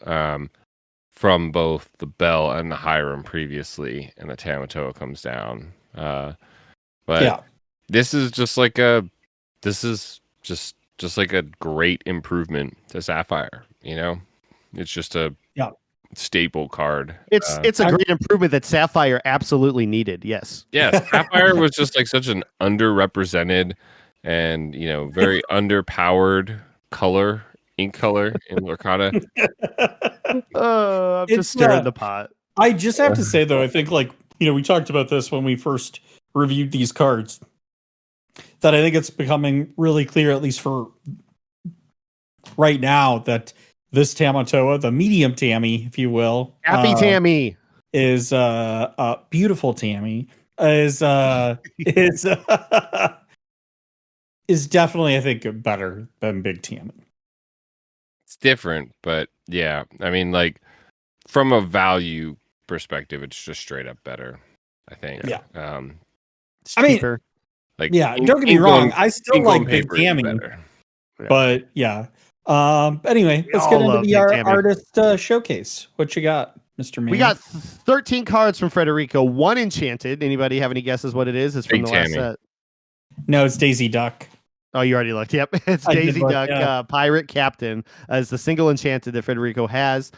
from both the Bell and the Hiram previously, and the Tamatoa comes down. But this is just like a great improvement to Sapphire. It's just a staple card. It's a great improvement that Sapphire absolutely needed. Yes. Yeah, Sapphire was just like such an underrepresented and very underpowered ink color in Lorcana. I'm just stirring the pot. I just have to say though, I think we talked about this when we first reviewed these cards, that I think it's becoming really clear, at least for right now, that this Tamatoa, the medium Tammy, if you will, Happy Tammy, is beautiful Tammy, is definitely, I think, better than Big Tammy. It's different, but yeah, I mean, like from a value perspective, it's just straight up better, I think. Yeah. It's cheaper. Like, don't get me wrong, I still like Big Tammy, but anyway, let's get into the artist showcase. What you got, Mr. Man? We got 13 cards from Federico. 1 Enchanted. Anybody have any guesses what it is? It's from Big the last Tammy. set. No, it's Daisy Duck. Oh, you already looked. Yep, it's Daisy Duck, Pirate Captain, as the single Enchanted that Federico has.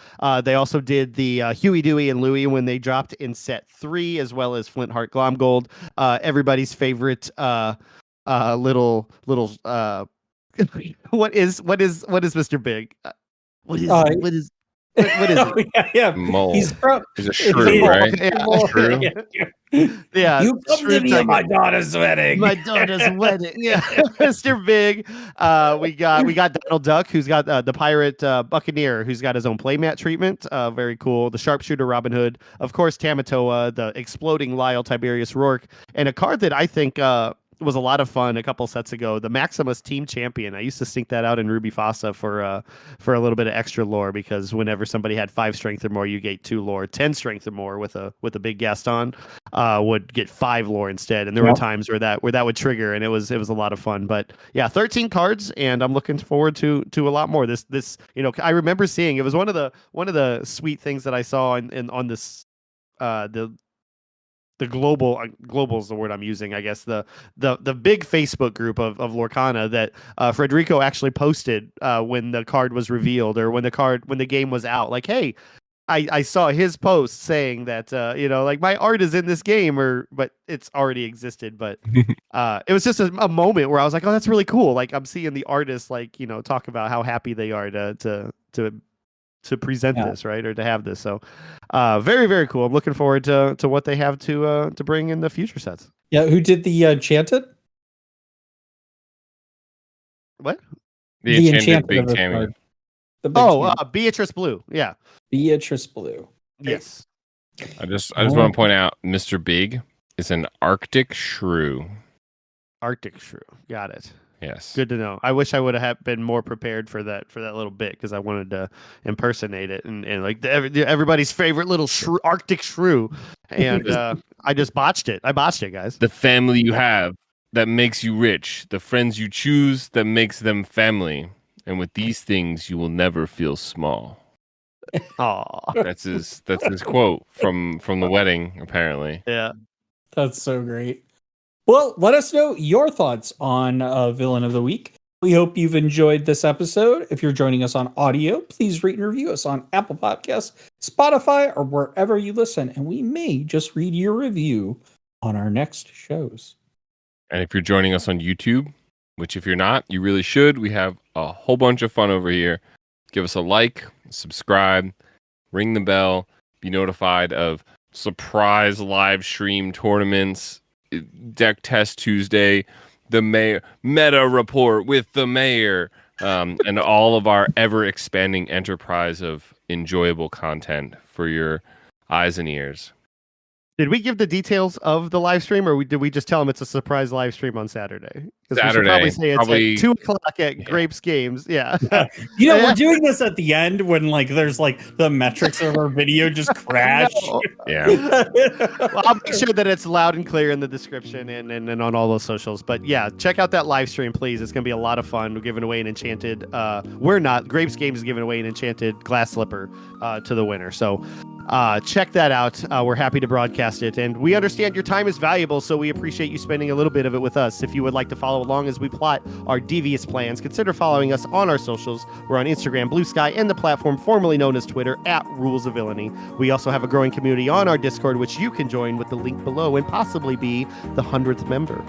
They also did the Huey, Dewey, and Louie when they dropped in set 3, as well as Flint Heart Glomgold. Everybody's favorite little what is Mr. Big? What is it? Yeah. Mole. He's a shrew, right? Shrew. Yeah. You come to me at my daughter's wedding. My daughter's wedding. Yeah. Mr. Big. We got Donald Duck, who's got the pirate Buccaneer, who's got his own playmat treatment. Very cool. The sharpshooter Robin Hood. Of course, Tamatoa, the exploding Lyle Tiberius Rourke, and a card that I think was a lot of fun a couple sets ago, the Maximus Team Champion. I used to sneak that out in Ruby Fossa for a little bit of extra lore, because whenever somebody had 5 strength or more, you get 2 lore. 10 strength or more with a big Gaston would get 5 lore instead. And there were times where that would trigger, and it was a lot of fun. But yeah, 13 cards, and I'm looking forward to a lot more. This I remember seeing, it was one of the sweet things that I saw on this the global is the word I'm using, I guess, the big Facebook group of Lorcana that Federico actually posted when the card was revealed, or when the game was out. Like, hey, I saw his post saying that like my art is in this game, but it's already existed. But it was just a moment where I was like, oh, that's really cool. Like, I'm seeing the artists talk about how happy they are to present this, right, or to have this. So very, very cool. I'm looking forward to what they have to bring in the future sets. Yeah, who did the Enchanted? What? The Enchanted Big Tammy. Tammy. Beatrice Blue. Yeah. Beatrice Blue. Yes. I just want to point out, Mr. Big is an Arctic Shrew. Arctic Shrew. Got it. Yes. Good to know. I wish I would have been more prepared for that little bit because I wanted to impersonate it and like everybody's favorite little Arctic shrew, and I just botched it. I botched it, guys. The family you have that makes you rich, the friends you choose that makes them family, and with these things you will never feel small. Aw. That's his quote from the wedding, apparently. Yeah. That's so great. Well, let us know your thoughts on Villain of the Week. We hope you've enjoyed this episode. If you're joining us on audio, please rate and review us on Apple Podcasts, Spotify, or wherever you listen, and we may just read your review on our next shows. And if you're joining us on YouTube, which if you're not, you really should, we have a whole bunch of fun over here. Give us a like, subscribe, ring the bell, be notified of surprise live stream tournaments, Deck Test Tuesday, the mayor meta report with the mayor, and all of our ever expanding enterprise of enjoyable content for your eyes and ears. Did we give the details of the live stream, or did we just tell them it's a surprise live stream on Saturday? Saturday. We should probably say it's at 2:00 at Grapes Games. Yeah. We're doing this at the end when there's the metrics of our video just crash. Yeah. Well, I'll make sure that it's loud and clear in the description and on all those socials. But yeah, check out that live stream, please. It's going to be a lot of fun. We're giving away an Enchanted. We're not. Grapes Games is giving away an Enchanted glass slipper to the winner. So check that out. We're happy to broadcast it. And we understand your time is valuable, so we appreciate you spending a little bit of it with us. If you would like to follow along as we plot our devious plans, consider following us on our socials. We're on Instagram, Blue Sky, and the platform formerly known as Twitter at Rules of Villainy. We also have a growing community on our Discord, which you can join with the link below and possibly be the 100th member.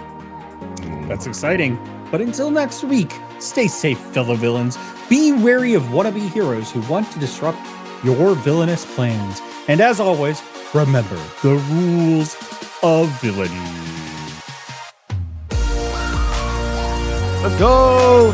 That's exciting. But until next week, stay safe, fellow villains. Be wary of wannabe heroes who want to disrupt your villainous plans. And as always, remember the rules of villainy. Let's go!